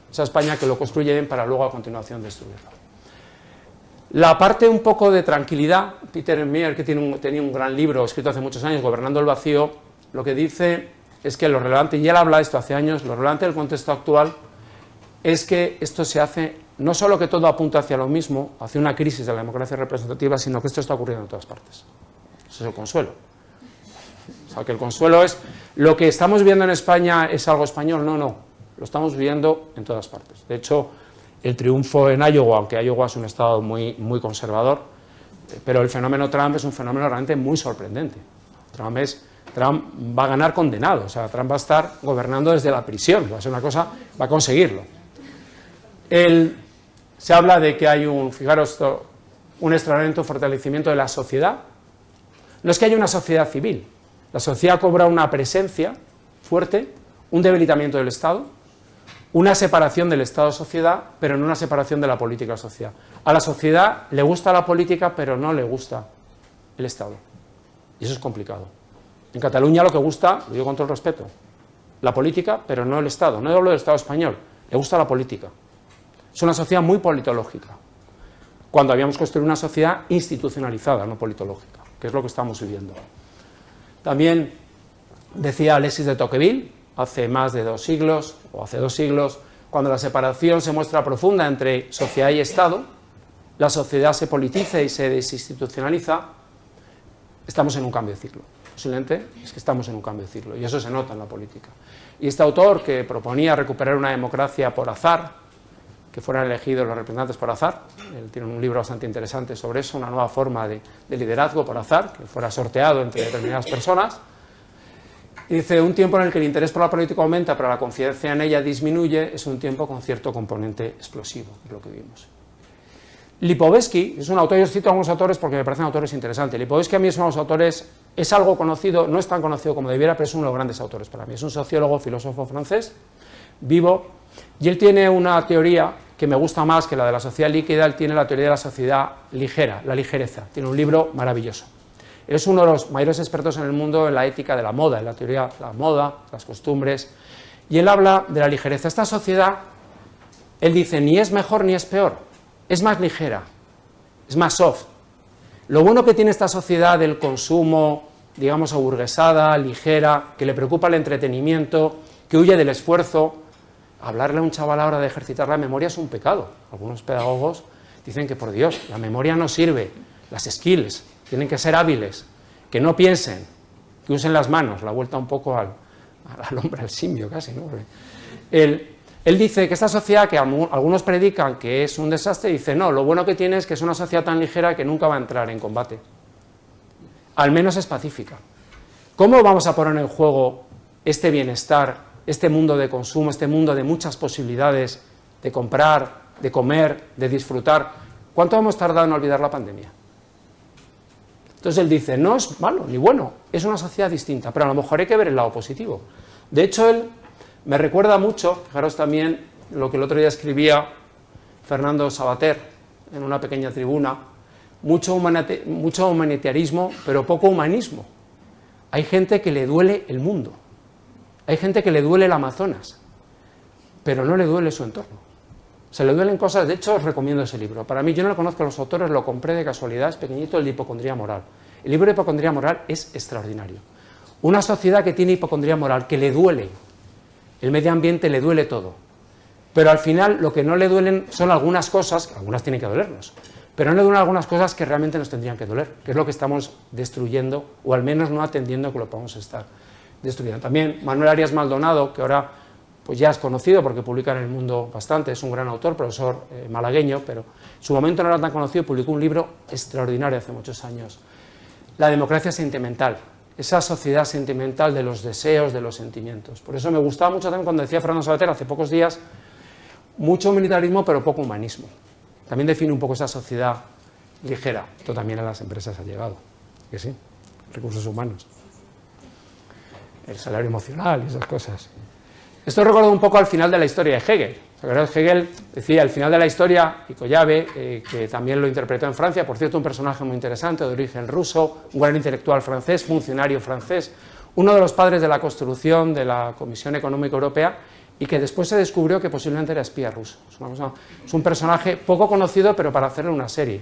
esa España que lo construye bien para luego a continuación destruirlo. La parte un poco de tranquilidad, Peter Meyer, que tenía un gran libro escrito hace muchos años, Gobernando el vacío, lo que dice es que lo relevante, y él habla de esto hace años, lo relevante del contexto actual es que esto se hace, no solo que todo apunta hacia lo mismo, hacia una crisis de la democracia representativa, sino que esto está ocurriendo en todas partes. Eso es el consuelo. O sea, que el consuelo es, lo que estamos viendo en España es algo español, no, lo estamos viendo en todas partes. De hecho, el triunfo en Iowa, aunque Iowa es un estado muy conservador, pero el fenómeno Trump es un fenómeno realmente muy sorprendente. Trump va a ganar condenado, o sea, Trump va a estar gobernando desde la prisión, va a ser una cosa, va a conseguirlo. Se habla de que hay fijaros, un extraordinario fortalecimiento de la sociedad. No es que haya una sociedad civil, la sociedad cobra una presencia fuerte, un debilitamiento del Estado, una separación del Estado-sociedad, pero no una separación de la política-sociedad. A la sociedad le gusta la política, pero no le gusta el Estado. Y eso es complicado. En Cataluña lo que gusta, lo digo con todo el respeto, la política, pero no el Estado. No hablo del Estado español, le gusta la política. Es una sociedad muy politológica, cuando habíamos construido una sociedad institucionalizada, no politológica, que es lo que estamos viviendo. También decía Alexis de Tocqueville, hace más de 2 siglos, o hace 2 siglos, cuando la separación se muestra profunda entre sociedad y Estado, la sociedad se politiza y se desinstitucionaliza, estamos en un cambio de ciclo. Posiblemente es que estamos en un cambio de ciclo, y eso se nota en la política. Y este autor, que proponía recuperar una democracia por azar, que fueran elegidos los representantes por azar, él tiene un libro bastante interesante sobre eso, una nueva forma de liderazgo por azar, que fuera sorteado entre determinadas personas. Y dice, un tiempo en el que el interés por la política aumenta, pero la confianza en ella disminuye, es un tiempo con cierto componente explosivo, es lo que vimos. Lipovetsky es un autor, yo cito a algunos autores porque me parecen autores interesantes. Lipovetsky a mí es uno de los autores, es algo conocido, no es tan conocido como debiera, pero es uno de los grandes autores para mí. Es un sociólogo, filósofo francés, vivo, y él tiene una teoría que me gusta más que la de la sociedad líquida. Él tiene la teoría de la sociedad ligera, la ligereza. Tiene un libro maravilloso. Él es uno de los mayores expertos en el mundo en la ética de la moda, en la teoría de la moda, las costumbres, y él habla de la ligereza. Esta sociedad, él dice, ni es mejor ni es peor, es más ligera, es más soft. Lo bueno que tiene esta sociedad del consumo, digamos, aburguesada, ligera, que le preocupa el entretenimiento, que huye del esfuerzo. Hablarle a un chaval ahora de ejercitar la memoria es un pecado. Algunos pedagogos dicen que, por Dios, la memoria no sirve, las skills tienen que ser hábiles, que no piensen, que usen las manos, la vuelta un poco al hombre, al simio casi, ¿no? Él dice que esta sociedad, que algunos predican que es un desastre, dice, no, lo bueno que tiene es que es una sociedad tan ligera que nunca va a entrar en combate. Al menos es pacífica. ¿Cómo vamos a poner en juego este bienestar, este mundo de consumo, este mundo de muchas posibilidades de comprar, de comer, de disfrutar? ¿Cuánto hemos tardado en olvidar la pandemia? Entonces él dice, no es malo ni bueno, es una sociedad distinta, pero a lo mejor hay que ver el lado positivo. De hecho, él me recuerda mucho, fijaros también lo que el otro día escribía Fernando Savater en una pequeña tribuna, mucho humanitarismo, pero poco humanismo. Hay gente que le duele el mundo, hay gente que le duele el Amazonas, pero no le duele su entorno. Se le duelen cosas. De hecho, os recomiendo ese libro. Para mí, yo no lo conozco a los autores, lo compré de casualidad, es pequeñito, el de Hipocondría Moral. El libro de Hipocondría Moral es extraordinario. Una sociedad que tiene hipocondría moral, que le duele el medio ambiente, le duele todo. Pero al final, lo que no le duelen son algunas cosas, algunas tienen que dolernos, pero no de algunas cosas que realmente nos tendrían que doler, que es lo que estamos destruyendo, o al menos no atendiendo que lo podamos estar destruyendo. También Manuel Arias Maldonado, que ahora pues ya es conocido porque publica en El Mundo bastante, es un gran autor, profesor malagueño, pero en su momento no era tan conocido, publicó un libro extraordinario hace muchos años, La democracia sentimental, esa sociedad sentimental de los deseos, de los sentimientos. Por eso me gustaba mucho también cuando decía Fernando Savater hace pocos días, mucho militarismo pero poco humanismo. También define un poco esa sociedad ligera. Esto también a las empresas ha llegado, que sí, recursos humanos, el salario emocional y esas cosas. Esto recuerda un poco al final de la historia de Hegel. Hegel decía al final de la historia, y Collave, que también lo interpretó en Francia, por cierto, un personaje muy interesante, de origen ruso, un gran intelectual francés, funcionario francés, uno de los padres de la construcción de la Comisión Económica Europea, y que después se descubrió que posiblemente era espía ruso. Es un personaje poco conocido, pero para hacerle una serie.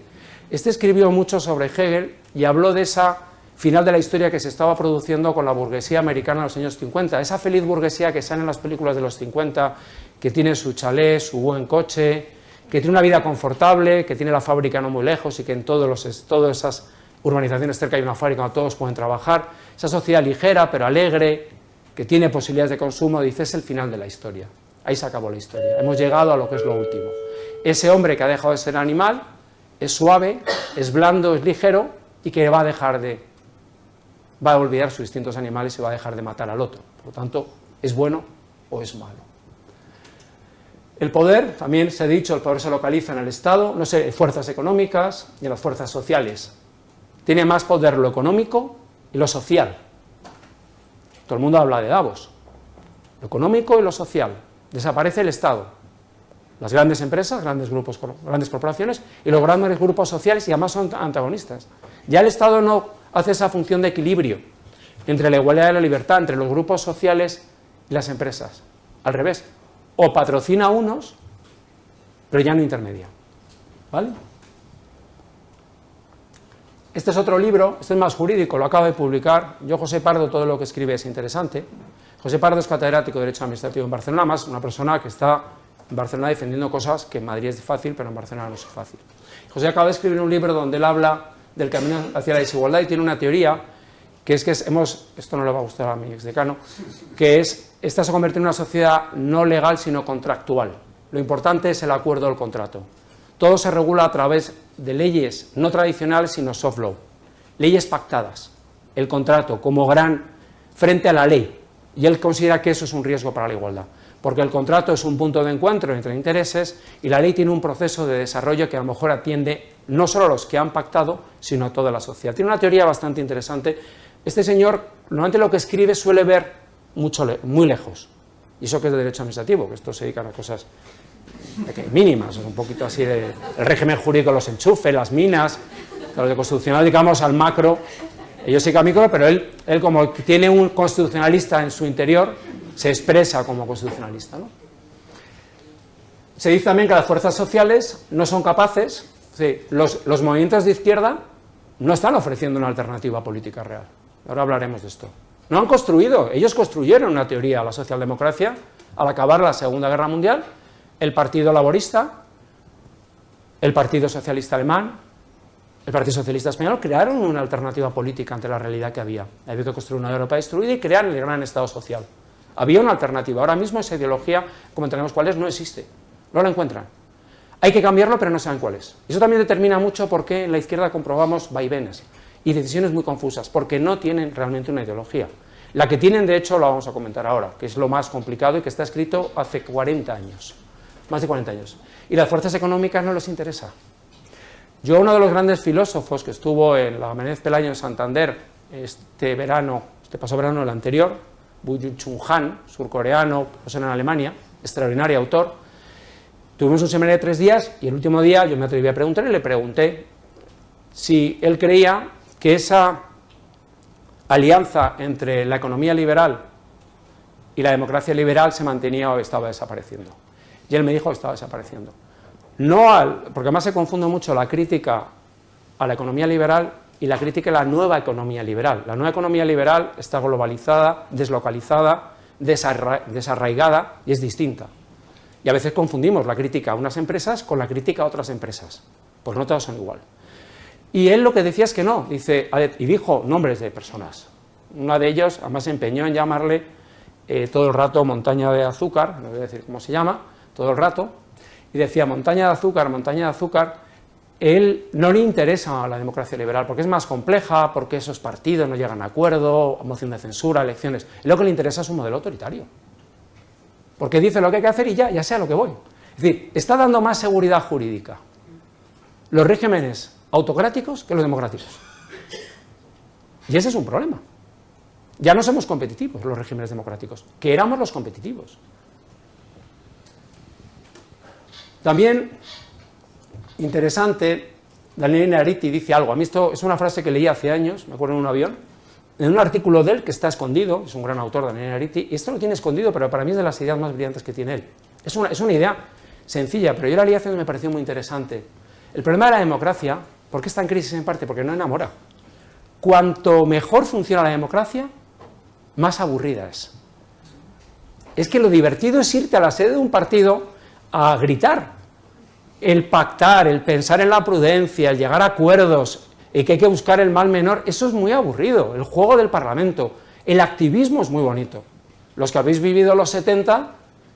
Este escribió mucho sobre Hegel y habló de esa final de la historia que se estaba produciendo con la burguesía americana en los años 50, esa feliz burguesía que sale en las películas de los 50, que tiene su chalet, su buen coche, que tiene una vida confortable, que tiene la fábrica no muy lejos y que en todas esas urbanizaciones cerca hay una fábrica donde todos pueden trabajar, esa sociedad ligera pero alegre, que tiene posibilidades de consumo, dice, es el final de la historia. Ahí se acabó la historia, hemos llegado a lo que es lo último. Ese hombre que ha dejado de ser animal es suave, es blando, es ligero y que va a olvidar sus instintos animales y va a dejar de matar al otro. Por lo tanto, ¿es bueno o es malo? El poder, también se ha dicho, el poder se localiza en el Estado, no sé, en fuerzas económicas y en las fuerzas sociales. Tiene más poder lo económico y lo social. Todo el mundo habla de Davos. Lo económico y lo social. Desaparece el Estado. Las grandes empresas, grandes grupos, grandes corporaciones y los grandes grupos sociales, y además son antagonistas. Ya el Estado no hace esa función de equilibrio entre la igualdad y la libertad, entre los grupos sociales y las empresas. Al revés, o patrocina a unos, pero ya no intermedia. ¿Vale? Este es otro libro, este es más jurídico, lo acabo de publicar. Yo, José Pardo, todo lo que escribe es interesante. José Pardo es catedrático de Derecho Administrativo en Barcelona, más una persona que está en Barcelona defendiendo cosas que en Madrid es fácil, pero en Barcelona no es fácil. José acaba de escribir un libro donde él habla del camino hacia la desigualdad y tiene una teoría que es que esto no le va a gustar a mi exdecano, que es, esta se convierte en una sociedad no legal sino contractual. Lo importante es el acuerdo del contrato. Todo se regula a través de leyes no tradicionales sino soft law, leyes pactadas, el contrato como gran frente a la ley, y él considera que eso es un riesgo para la igualdad, porque el contrato es un punto de encuentro entre intereses y la ley tiene un proceso de desarrollo que a lo mejor atiende no solo a los que han pactado, sino a toda la sociedad. Tiene una teoría bastante interesante. Este señor, normalmente lo que escribe suele ver muy lejos, y eso que es de derecho administrativo, que esto se dedican a cosas mínimas, un poquito así el régimen jurídico, los enchufes, las minas, los de constitucional, digamos, al macro, ellos sí que al micro, pero él como tiene un constitucionalista en su interior, se expresa como constitucionalista, ¿no? Se dice también que las fuerzas sociales no son capaces, sí, los movimientos de izquierda no están ofreciendo una alternativa política real. Ahora hablaremos de esto. No han construido, ellos construyeron una teoría a la socialdemocracia al acabar la Segunda Guerra Mundial, el Partido Laborista, el Partido Socialista Alemán, el Partido Socialista Español crearon una alternativa política ante la realidad que había. Había que construir una Europa destruida y crear el gran Estado social. Había una alternativa. Ahora mismo esa ideología, comentaremos cuál es, no existe. No la encuentran. Hay que cambiarlo, pero no saben cuál es. Eso también determina mucho por qué en la izquierda comprobamos vaivenes y decisiones muy confusas, porque no tienen realmente una ideología. La que tienen, de hecho, la vamos a comentar ahora, que es lo más complicado y que está escrito hace 40 años, más de 40 años. Y las fuerzas económicas no les interesa. Yo, uno de los grandes filósofos que estuvo en la Menéndez Pelayo en Santander este pasado verano, el anterior, Byung-Chul Han, surcoreano, profesor en Alemania, extraordinario autor. Tuvimos un seminario de 3 días y el último día yo me atreví a preguntarle, le pregunté si él creía que esa alianza entre la economía liberal y la democracia liberal se mantenía o estaba desapareciendo. Y él me dijo que estaba desapareciendo. Porque además se confunde mucho la crítica a la economía liberal y la crítica a la nueva economía liberal. La nueva economía liberal está globalizada, deslocalizada, desarraigada y es distinta. Y a veces confundimos la crítica a unas empresas con la crítica a otras empresas. pues no todas son igual. Y él lo que decía es que no, dice, y dijo nombres de personas. Una de ellos, además, se empeñó en llamarle todo el rato montaña de azúcar, no voy a decir cómo se llama, todo el rato, y decía montaña de azúcar, él no le interesa la democracia liberal, porque es más compleja, porque esos partidos no llegan a acuerdo, moción de censura, elecciones. Lo que le interesa es un modelo autoritario, porque dice lo que hay que hacer y ya sé a lo que voy. Es decir, está dando más seguridad jurídica los regímenes autocráticos que los democráticos. Y ese es un problema. Ya no somos competitivos los regímenes democráticos, que éramos los competitivos. También, interesante, Daniele Innerarity dice algo. A mí esto es una frase que leí hace años, me acuerdo en un avión, en un artículo de él que está escondido, es un gran autor, Daniele Innerarity, y esto lo tiene escondido, pero para mí es de las ideas más brillantes que tiene él. Es una idea sencilla, pero yo la leí hace años y me pareció muy interesante. El problema de la democracia, ¿por qué está en crisis en parte? Porque no enamora. Cuanto mejor funciona la democracia, más aburrida es. Es que lo divertido es irte a la sede de un partido a gritar. El pactar, el pensar en la prudencia, el llegar a acuerdos, y que hay que buscar el mal menor, eso es muy aburrido. El juego del Parlamento, el activismo es muy bonito. Los que habéis vivido los 70,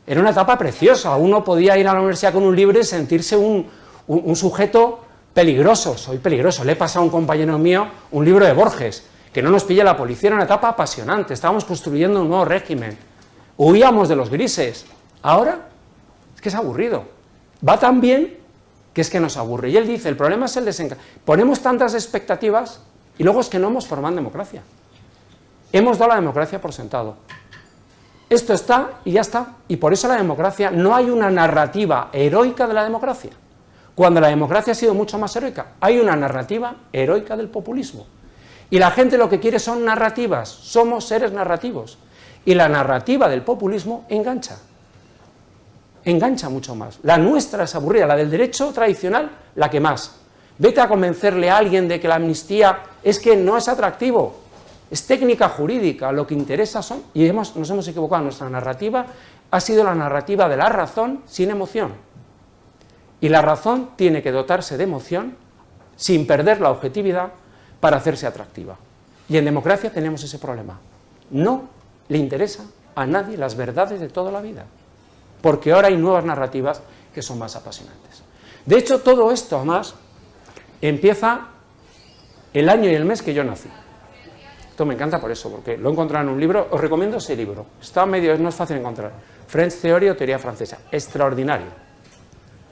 era una etapa preciosa. Uno podía ir a la universidad con un libro y sentirse un sujeto peligroso. Soy peligroso. Le he pasado a un compañero mío un libro de Borges, que no nos pille la policía. Era una etapa apasionante. Estábamos construyendo un nuevo régimen. Huíamos de los grises. Ahora es que es aburrido. Va tan bien que es que nos aburre. Y él dice, el problema es el desencanto. Ponemos tantas expectativas y luego es que no hemos formado democracia. Hemos dado la democracia por sentado. Esto está y ya está. Y por eso la democracia, no hay una narrativa heroica de la democracia. Cuando la democracia ha sido mucho más heroica, hay una narrativa heroica del populismo. Y la gente lo que quiere son narrativas. Somos seres narrativos. Y la narrativa del populismo engancha. Engancha mucho más. La nuestra es aburrida, la del derecho tradicional, la que más. Vete a convencerle a alguien de que la amnistía es que no es atractivo, es técnica jurídica, lo que interesa son, y nos hemos equivocado, nuestra narrativa ha sido la narrativa de la razón sin emoción. Y la razón tiene que dotarse de emoción sin perder la objetividad para hacerse atractiva. Y en democracia tenemos ese problema. No le interesa a nadie las verdades de toda la vida, porque ahora hay nuevas narrativas que son más apasionantes. De hecho, todo esto, además, empieza el año y el mes que yo nací. Esto me encanta por eso, porque lo he encontrado en un libro. Os recomiendo ese libro. Está medio, no es fácil encontrar. French Theory o Teoría Francesa. Extraordinario.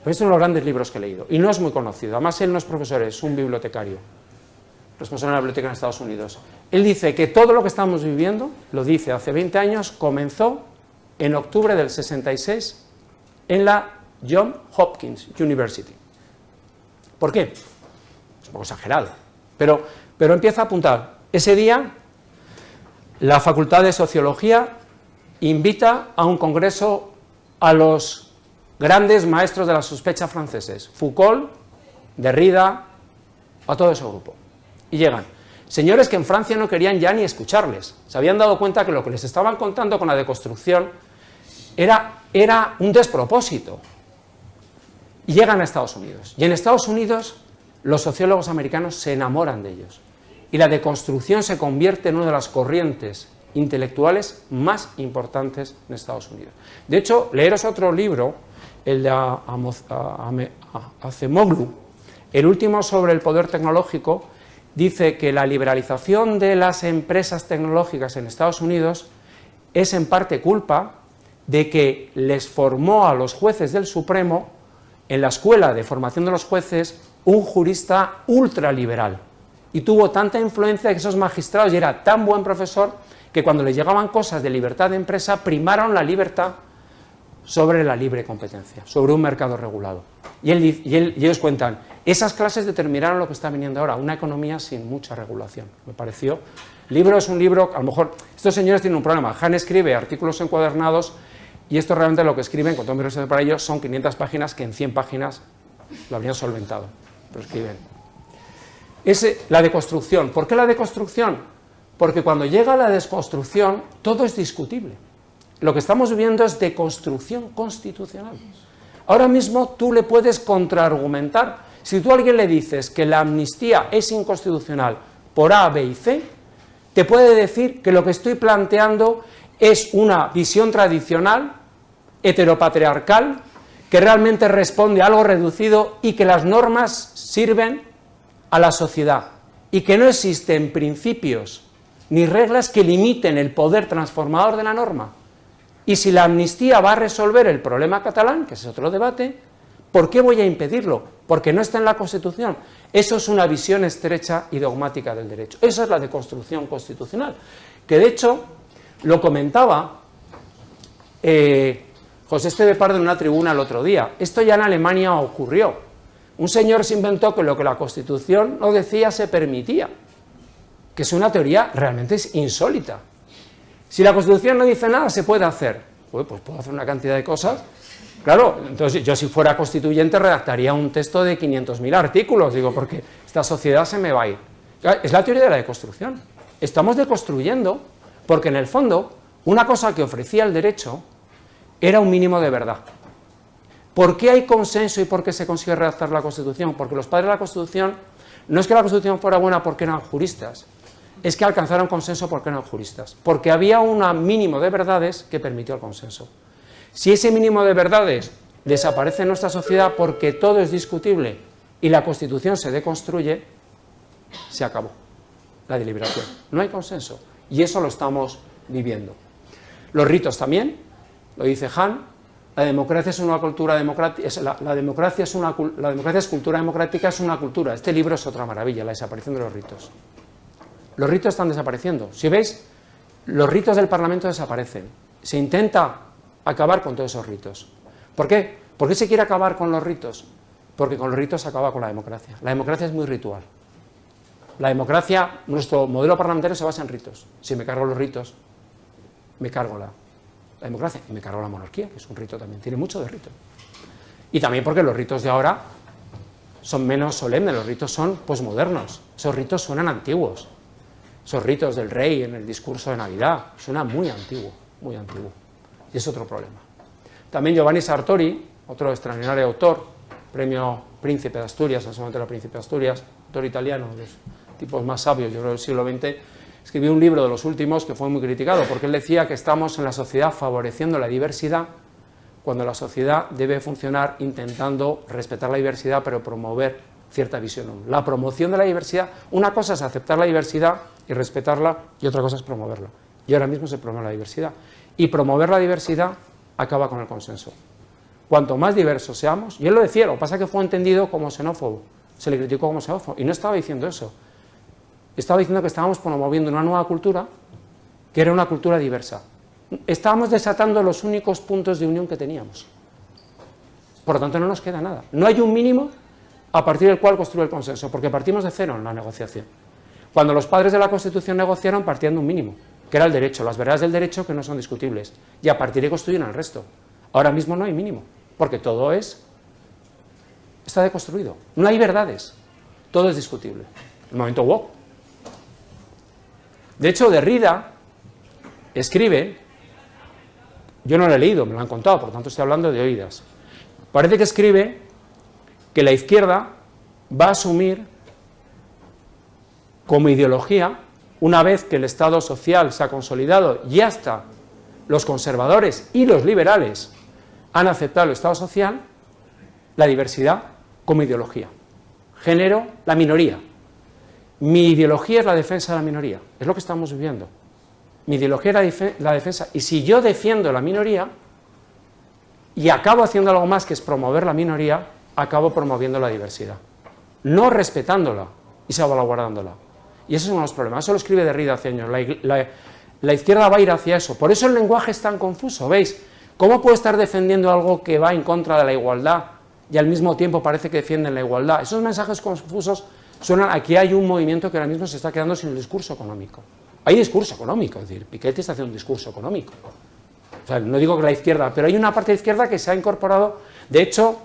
Pues es uno de los grandes libros que he leído. Y no es muy conocido. Además, él no es profesor, es un bibliotecario. Responsable de la biblioteca en Estados Unidos. Él dice que todo lo que estamos viviendo, lo dice hace 20 años, comenzó en octubre del 66 en la Johns Hopkins University. ¿Por qué? Es un poco exagerado, pero empieza a apuntar. Ese día, la Facultad de Sociología invita a un congreso a los grandes maestros de la sospecha franceses, Foucault, Derrida, a todo ese grupo. Y llegan señores que en Francia no querían ya ni escucharles. Se habían dado cuenta que lo que les estaban contando con la deconstrucción era un despropósito. Y llegan a Estados Unidos. Y en Estados Unidos los sociólogos americanos se enamoran de ellos. Y la deconstrucción se convierte en una de las corrientes intelectuales más importantes en Estados Unidos. De hecho, leeros otro libro, el de Acemoglu, el último sobre el poder tecnológico, dice que la liberalización de las empresas tecnológicas en Estados Unidos es en parte culpa de que les formó a los jueces del Supremo, en la escuela de formación de los jueces, un jurista ultraliberal. Y tuvo tanta influencia que esos magistrados, y era tan buen profesor, que cuando les llegaban cosas de libertad de empresa, primaron la libertad sobre la libre competencia, sobre un mercado regulado. Y ellos cuentan, esas clases determinaron lo que está viniendo ahora, una economía sin mucha regulación. Me pareció. El libro es un libro, a lo mejor, estos señores tienen un problema. Han escribe artículos encuadernados, y esto realmente lo que escriben, con todo mi respeto para ellos, son 500 páginas que en 100 páginas lo habrían solventado. Pero escriben. La deconstrucción. ¿Por qué la deconstrucción? Porque cuando llega la desconstrucción, todo es discutible. Lo que estamos viviendo es deconstrucción constitucional. Ahora mismo tú le puedes contraargumentar Si tú a alguien le dices que la amnistía es inconstitucional por A, B y C, te puede decir que lo que estoy planteando es una visión tradicional, heteropatriarcal, que realmente responde a algo reducido y que las normas sirven a la sociedad y que no existen principios ni reglas que limiten el poder transformador de la norma. Y si la amnistía va a resolver el problema catalán, que es otro debate, ¿por qué voy a impedirlo? Porque no está en la Constitución. Eso es una visión estrecha y dogmática del derecho. Esa es la deconstrucción constitucional, que de hecho lo comentaba José Esteve Pardo en una tribuna el otro día. Esto ya en Alemania ocurrió. Un señor se inventó que lo que la Constitución no decía se permitía, que es una teoría realmente insólita. Si la Constitución no dice nada, se puede hacer. Pues puedo hacer una cantidad de cosas. Claro, entonces yo si fuera constituyente redactaría un texto de 500.000 artículos, digo, porque esta sociedad se me va a ir. Es la teoría de la deconstrucción. Estamos deconstruyendo porque en el fondo una cosa que ofrecía el derecho era un mínimo de verdad. ¿Por qué hay consenso y por qué se consigue redactar la Constitución? Porque los padres de la Constitución, no es que la Constitución fuera buena porque eran juristas, es que alcanzaron consenso porque eran juristas, porque había un mínimo de verdades que permitió el consenso. Si ese mínimo de verdades desaparece en nuestra sociedad porque todo es discutible y la Constitución se deconstruye, se acabó la deliberación. No hay consenso y eso lo estamos viviendo. Los ritos también, lo dice Hahn, la democracia es una cultura democrática, la democracia es cultura democrática, es una cultura. Este libro es otra maravilla, la desaparición de los ritos. Los ritos están desapareciendo. Si veis, los ritos del Parlamento desaparecen. Se intenta acabar con todos esos ritos. ¿Por qué? ¿Por qué se quiere acabar con los ritos? Porque con los ritos se acaba con la democracia. La democracia es muy ritual. La democracia, nuestro modelo parlamentario se basa en ritos. Si me cargo los ritos, me cargo la democracia y me cargo la monarquía, que es un rito también, tiene mucho de rito. Y también porque los ritos de ahora son menos solemnes, los ritos son posmodernos, esos ritos suenan antiguos. Esos ritos del rey en el discurso de Navidad, suena muy antiguo, y es otro problema. También Giovanni Sartori, otro extraordinario autor, premio Príncipe de Asturias, en ese momento era Príncipe de Asturias, autor italiano, de los tipos más sabios, yo creo, del siglo XX, escribió un libro de los últimos que fue muy criticado, porque él decía que estamos en la sociedad favoreciendo la diversidad, cuando la sociedad debe funcionar intentando respetar la diversidad, pero promover cierta visión. La promoción de la diversidad, una cosa es aceptar la diversidad y respetarla, y otra cosa es promoverla. Y ahora mismo se promueve la diversidad. Y promover la diversidad acaba con el consenso. Cuanto más diversos seamos, y él lo decía, lo que pasa es que fue entendido como xenófobo, se le criticó como xenófobo, y no estaba diciendo eso. Estaba diciendo que estábamos promoviendo una nueva cultura, que era una cultura diversa. Estábamos desatando los únicos puntos de unión que teníamos. Por lo tanto, no nos queda nada. No hay un mínimo a partir del cual construir el consenso, porque partimos de cero en la negociación. Cuando los padres de la Constitución negociaron, partían de un mínimo, que era el derecho, las verdades del derecho que no son discutibles, y a partir de ahí construyeron el resto. Ahora mismo no hay mínimo, porque todo está deconstruido. No hay verdades, todo es discutible. El momento woke. De hecho, Derrida escribe, yo no lo he leído, me lo han contado, por lo tanto estoy hablando de oídas. Parece que escribe que la izquierda va a asumir como ideología, una vez que el Estado social se ha consolidado y hasta los conservadores y los liberales han aceptado el Estado social, la diversidad como ideología. Género, la minoría. Mi ideología es la defensa de la minoría, es lo que estamos viviendo. Mi ideología es la defensa, y si yo defiendo la minoría y acabo haciendo algo más que es promover la minoría, acabo promoviendo la diversidad, no respetándola y salvaguardándola. Y esos son los problemas. Eso lo escribe Derrida hace años. La izquierda va a ir hacia eso. Por eso el lenguaje es tan confuso. ¿Veis? ¿Cómo puede estar defendiendo algo que va en contra de la igualdad y al mismo tiempo parece que defienden la igualdad? Esos mensajes confusos suenan. Aquí hay un movimiento que ahora mismo se está quedando sin el discurso económico. Hay discurso económico, es decir, Piketty está haciendo un discurso económico. O sea, no digo que la izquierda, pero hay una parte de la izquierda que se ha incorporado. De hecho,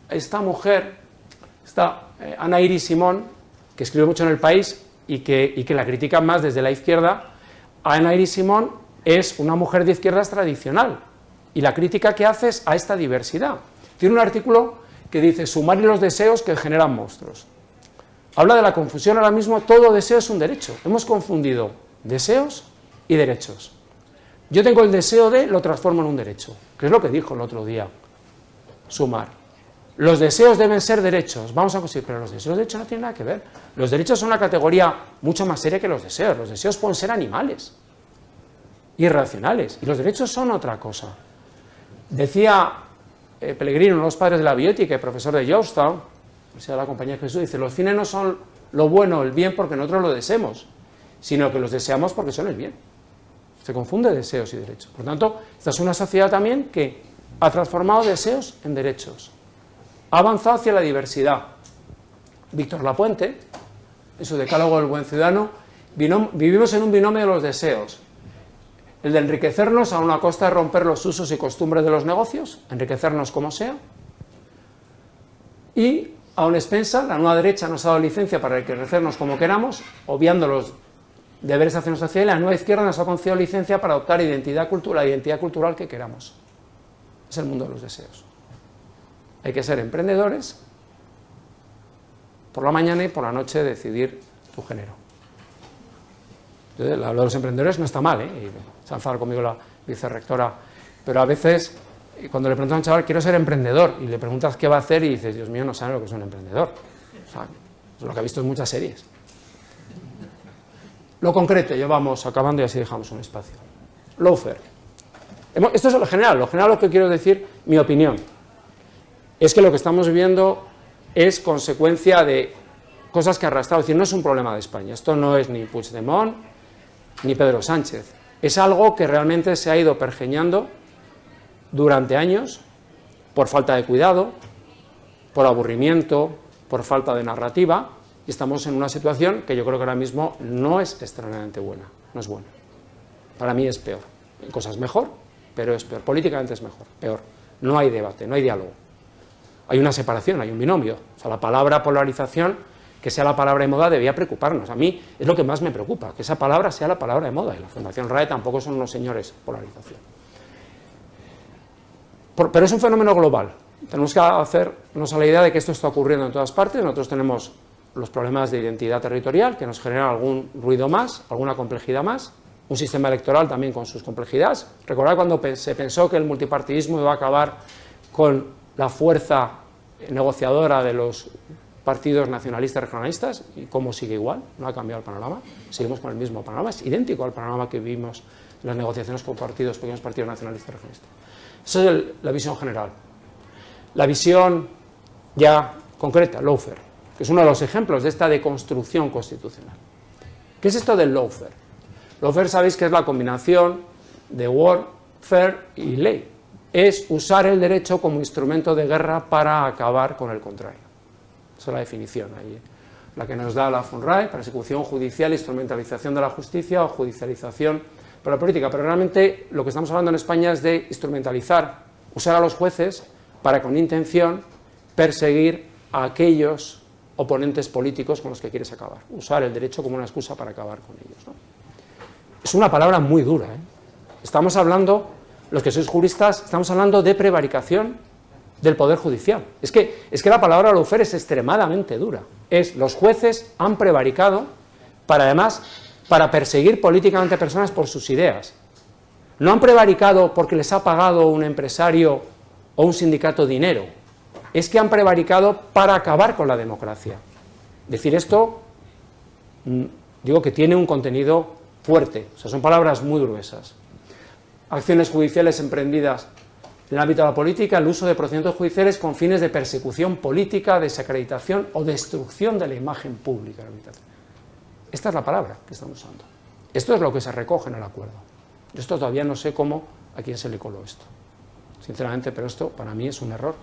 esta mujer, Ana Iris Simón, que escribe mucho en El País y que la critican más desde la izquierda, Ana Iris Simón es una mujer de izquierdas tradicional y la crítica que hace es a esta diversidad. Tiene un artículo que dice sumar y los deseos que generan monstruos. Habla de la confusión ahora mismo, todo deseo es un derecho. Hemos confundido deseos y derechos. Yo tengo el deseo de, lo transformo en un derecho, que es lo que dijo el otro día Sumar. Los deseos deben ser derechos, vamos a conseguir, pero los deseos de hecho no tienen nada que ver. Los derechos son una categoría mucho más seria que los deseos pueden ser animales, irracionales, y los derechos son otra cosa. Decía Pellegrino, uno de los padres de la bioética y profesor de Georgetown, o sea, la Compañía de Jesús, dice, los fines no son lo bueno, el bien porque nosotros lo deseemos, sino que los deseamos porque son el bien. Se confunde deseos y derechos. Por tanto, esta es una sociedad también que ha transformado deseos en derechos. Ha avanzado hacia la diversidad. Víctor Lapuente, en su decálogo del buen ciudadano, vivimos en un binomio de los deseos. El de enriquecernos a una costa de romper los usos y costumbres de los negocios, enriquecernos como sea, y a una expensa, la nueva derecha nos ha dado licencia para enriquecernos como queramos, obviando los deberes hacia nuestra sociedad, y la nueva izquierda nos ha concedido licencia para adoptar la identidad cultural que queramos. Es el mundo de los deseos. Hay que ser emprendedores, por la mañana y por la noche decidir tu género. Entonces, hablar de los emprendedores no está mal, y se enfada conmigo la vicerrectora, pero a veces, cuando le preguntas a un chaval, quiero ser emprendedor, y le preguntas qué va a hacer, y dices, Dios mío, no sabe lo que es un emprendedor. O sea, es lo que ha visto en muchas series. Lo concreto, ya vamos acabando y así dejamos un espacio. Lawfare. Esto es lo general lo que quiero decir, mi opinión, es que lo que estamos viviendo es consecuencia de cosas que ha arrastrado, es decir, no es un problema de España, esto no es ni Puigdemont ni Pedro Sánchez, es algo que realmente se ha ido pergeñando durante años por falta de cuidado, por aburrimiento, por falta de narrativa, y estamos en una situación que yo creo que ahora mismo no es extremadamente buena, no es buena. Para mí es peor. En cosas mejor, pero es peor. Políticamente es mejor, peor. No hay debate, no hay diálogo. Hay una separación, hay un binomio. O sea, la palabra polarización, que sea la palabra de moda, debía preocuparnos. A mí es lo que más me preocupa, que esa palabra sea la palabra de moda. Y la Fundación RAE tampoco son unos señores polarización. Pero es un fenómeno global. Tenemos que hacernos a la idea de que esto está ocurriendo en todas partes. Nosotros tenemos los problemas de identidad territorial, que nos generan algún ruido más, alguna complejidad más. Un sistema electoral también con sus complejidades. Recordad cuando se pensó que el multipartidismo iba a acabar con la fuerza negociadora de los partidos nacionalistas regionalistas, y cómo sigue igual, no ha cambiado el panorama, seguimos con el mismo panorama, es idéntico al panorama que vimos en las negociaciones con pequeños partidos nacionalistas regionalistas. Esa es la visión general. La visión ya concreta, lawfare, que es uno de los ejemplos de esta deconstrucción constitucional. ¿Qué es esto del lawfare? Lawfare sabéis que es la combinación de warfare y ley. Es usar el derecho como instrumento de guerra para acabar con el contrario. Esa es la definición ahí, la que nos da la FUNRAE: persecución judicial, instrumentalización de la justicia o judicialización para la política. Pero realmente lo que estamos hablando en España es de instrumentalizar, usar a los jueces para con intención perseguir a aquellos oponentes políticos con los que quieres acabar. Usar el derecho como una excusa para acabar con ellos, ¿no? Es una palabra muy dura, ¿eh? Estamos hablando, los que sois juristas, estamos hablando de prevaricación del Poder Judicial. Es que la palabra lawfare es extremadamente dura. Los jueces han prevaricado para perseguir políticamente a personas por sus ideas. No han prevaricado porque les ha pagado un empresario o un sindicato dinero. Es que han prevaricado para acabar con la democracia. Decir esto, digo que tiene un contenido fuerte, o sea, son palabras muy gruesas. Acciones judiciales emprendidas en el ámbito de la política, el uso de procedimientos judiciales con fines de persecución política, desacreditación o destrucción de la imagen pública. Esta es la palabra que estamos usando. Esto es lo que se recoge en el acuerdo. Yo esto todavía no sé a quién se le coló esto, sinceramente, pero esto para mí es un error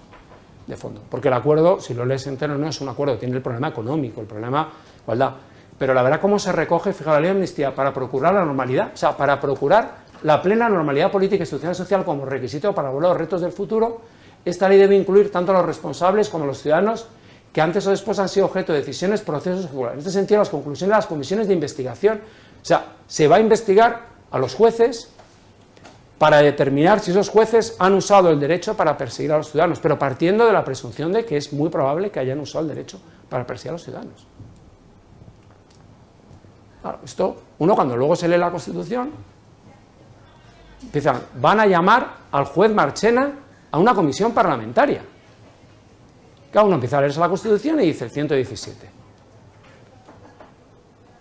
de fondo. Porque el acuerdo, si lo lees entero, no es un acuerdo, tiene el problema económico, el problema igualdad. Pero la verdad, cómo se recoge, fijaos, la ley de amnistía para procurar la normalidad, o sea, para procurar la plena normalidad política, institucional y social como requisito para abordar los retos del futuro. Esta ley debe incluir tanto a los responsables como a los ciudadanos que antes o después han sido objeto de decisiones, procesos. En este sentido, las conclusiones de las comisiones de investigación. O sea, se va a investigar a los jueces para determinar si esos jueces han usado el derecho para perseguir a los ciudadanos, pero partiendo de la presunción de que es muy probable que hayan usado el derecho para perseguir a los ciudadanos. Claro, esto, uno cuando luego se lee la Constitución, van a llamar al juez Marchena a una comisión parlamentaria. Cada uno empieza a leerse la Constitución y dice el 117.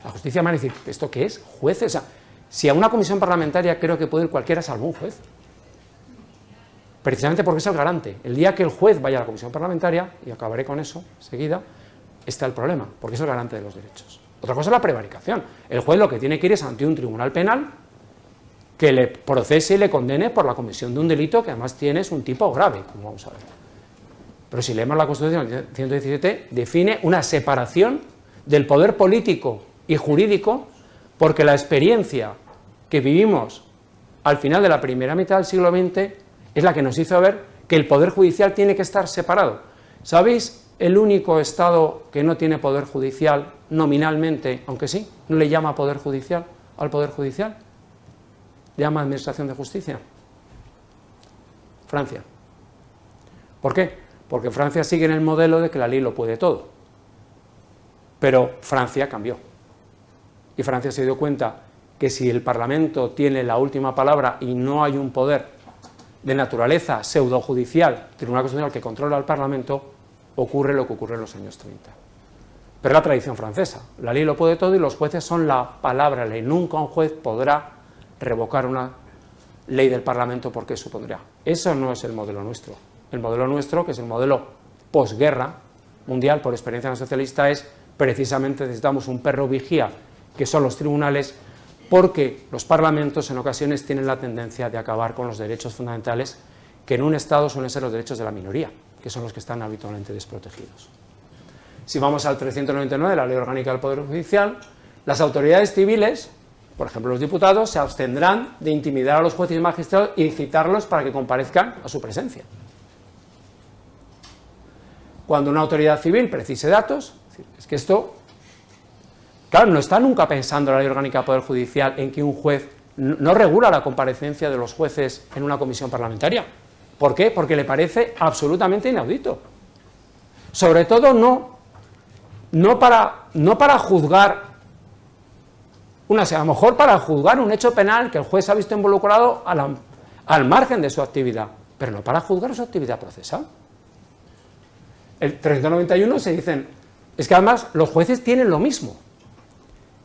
La justicia me va a decir, ¿esto qué es? Jueces. O sea, si a una comisión parlamentaria creo que puede ir cualquiera salvo un juez. Precisamente porque es el garante. El día que el juez vaya a la comisión parlamentaria, y acabaré con eso enseguida, está el problema, porque es el garante de los derechos. Otra cosa es la prevaricación. El juez lo que tiene que ir es ante un tribunal penal que le procese y le condene por la comisión de un delito que además tiene un tipo grave, como vamos a ver. Pero si leemos la Constitución, el 117 define una separación del poder político y jurídico, porque la experiencia que vivimos al final de la primera mitad del siglo XX es la que nos hizo ver que el poder judicial tiene que estar separado. ¿Sabéis el único Estado que no tiene poder judicial nominalmente, aunque sí, no le llama poder judicial al poder judicial? Le llama Administración de Justicia. Francia. ¿Por qué? Porque Francia sigue en el modelo de que la ley lo puede todo. Pero Francia cambió. Y Francia se dio cuenta que si el Parlamento tiene la última palabra y no hay un poder de naturaleza pseudojudicial, Tribunal Constitucional, que controla al Parlamento, ocurre lo que ocurre en los años 30. Pero es la tradición francesa. La ley lo puede todo y los jueces son la palabra ley. Nunca un juez podrá revocar una ley del Parlamento porque supondría. Eso no es el modelo nuestro. El modelo nuestro, que es el modelo posguerra mundial por experiencia no socialista, es precisamente necesitamos un perro vigía, que son los tribunales, porque los parlamentos en ocasiones tienen la tendencia de acabar con los derechos fundamentales, que en un Estado suelen ser los derechos de la minoría, que son los que están habitualmente desprotegidos. Si vamos al 399 de la Ley Orgánica del Poder Judicial, las autoridades civiles, por ejemplo los diputados, se abstendrán de intimidar a los jueces y magistrados y citarlos para que comparezcan a su presencia. Cuando una autoridad civil precise datos, es que esto, claro, no está nunca pensando la Ley Orgánica del Poder Judicial en que un juez no regula la comparecencia de los jueces en una comisión parlamentaria. ¿Por qué? Porque le parece absolutamente inaudito. Sobre todo no para juzgar, a lo mejor para juzgar un hecho penal que el juez ha visto involucrado al margen de su actividad, pero no para juzgar su actividad procesal. El 391 se dicen, es que además los jueces tienen lo mismo.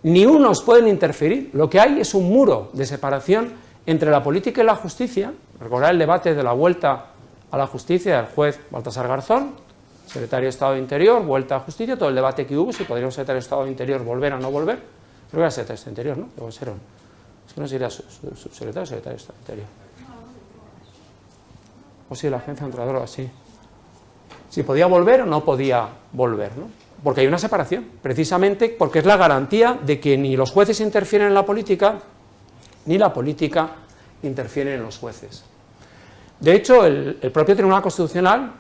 Ni unos pueden interferir, lo que hay es un muro de separación entre la política y la justicia. Recordad el debate de la vuelta a la justicia del juez Baltasar Garzón, secretario de Estado de Interior, vuelta a justicia, todo el debate que hubo, si podría un secretario de Estado de Interior volver o no volver. Creo que era secretario de Estado de Interior, ¿no? Luego ser es que no sé si era subsecretario o secretario de Estado de Interior. O si la agencia entradora, así. Si podía volver o no podía volver, ¿no? Porque hay una separación, precisamente porque es la garantía de que ni los jueces interfieren en la política, ni la política interfiere en los jueces. De hecho, el propio Tribunal Constitucional,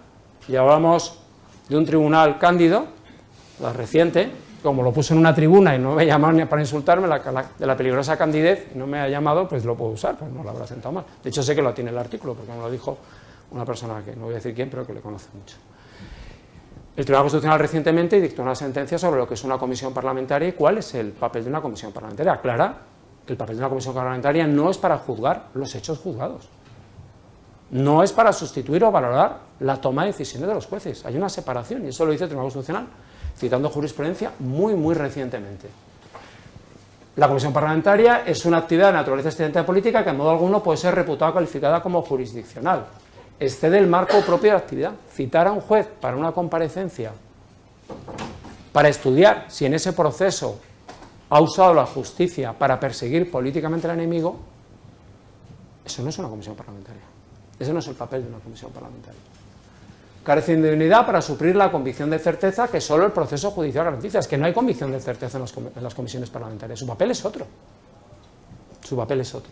y hablamos de un tribunal cándido, la reciente, como lo puso en una tribuna y no me llamaron ni para insultarme, de la peligrosa candidez, y no me ha llamado, pues lo puedo usar, pues no lo habrá sentado mal. De hecho, sé que lo tiene el artículo, porque me lo dijo una persona que no voy a decir quién, pero que le conoce mucho. El Tribunal Constitucional recientemente dictó una sentencia sobre lo que es una comisión parlamentaria y cuál es el papel de una comisión parlamentaria. Aclara que el papel de una comisión parlamentaria no es para juzgar los hechos juzgados. No es para sustituir o valorar la toma de decisiones de los jueces. Hay una separación, y eso lo dice el Tribunal Constitucional, citando jurisprudencia muy recientemente. La comisión parlamentaria es una actividad de naturaleza estrictamente política que en modo alguno puede ser reputada o calificada como jurisdiccional. Excede el marco propio de la actividad. Citar a un juez para una comparecencia, para estudiar si en ese proceso ha usado la justicia para perseguir políticamente al enemigo, eso no es una comisión parlamentaria. Ese no es el papel de una comisión parlamentaria. Carecen de unidad para suplir la convicción de certeza que solo el proceso judicial garantiza. Es que no hay convicción de certeza en las comisiones parlamentarias. Su papel es otro. Su papel es otro.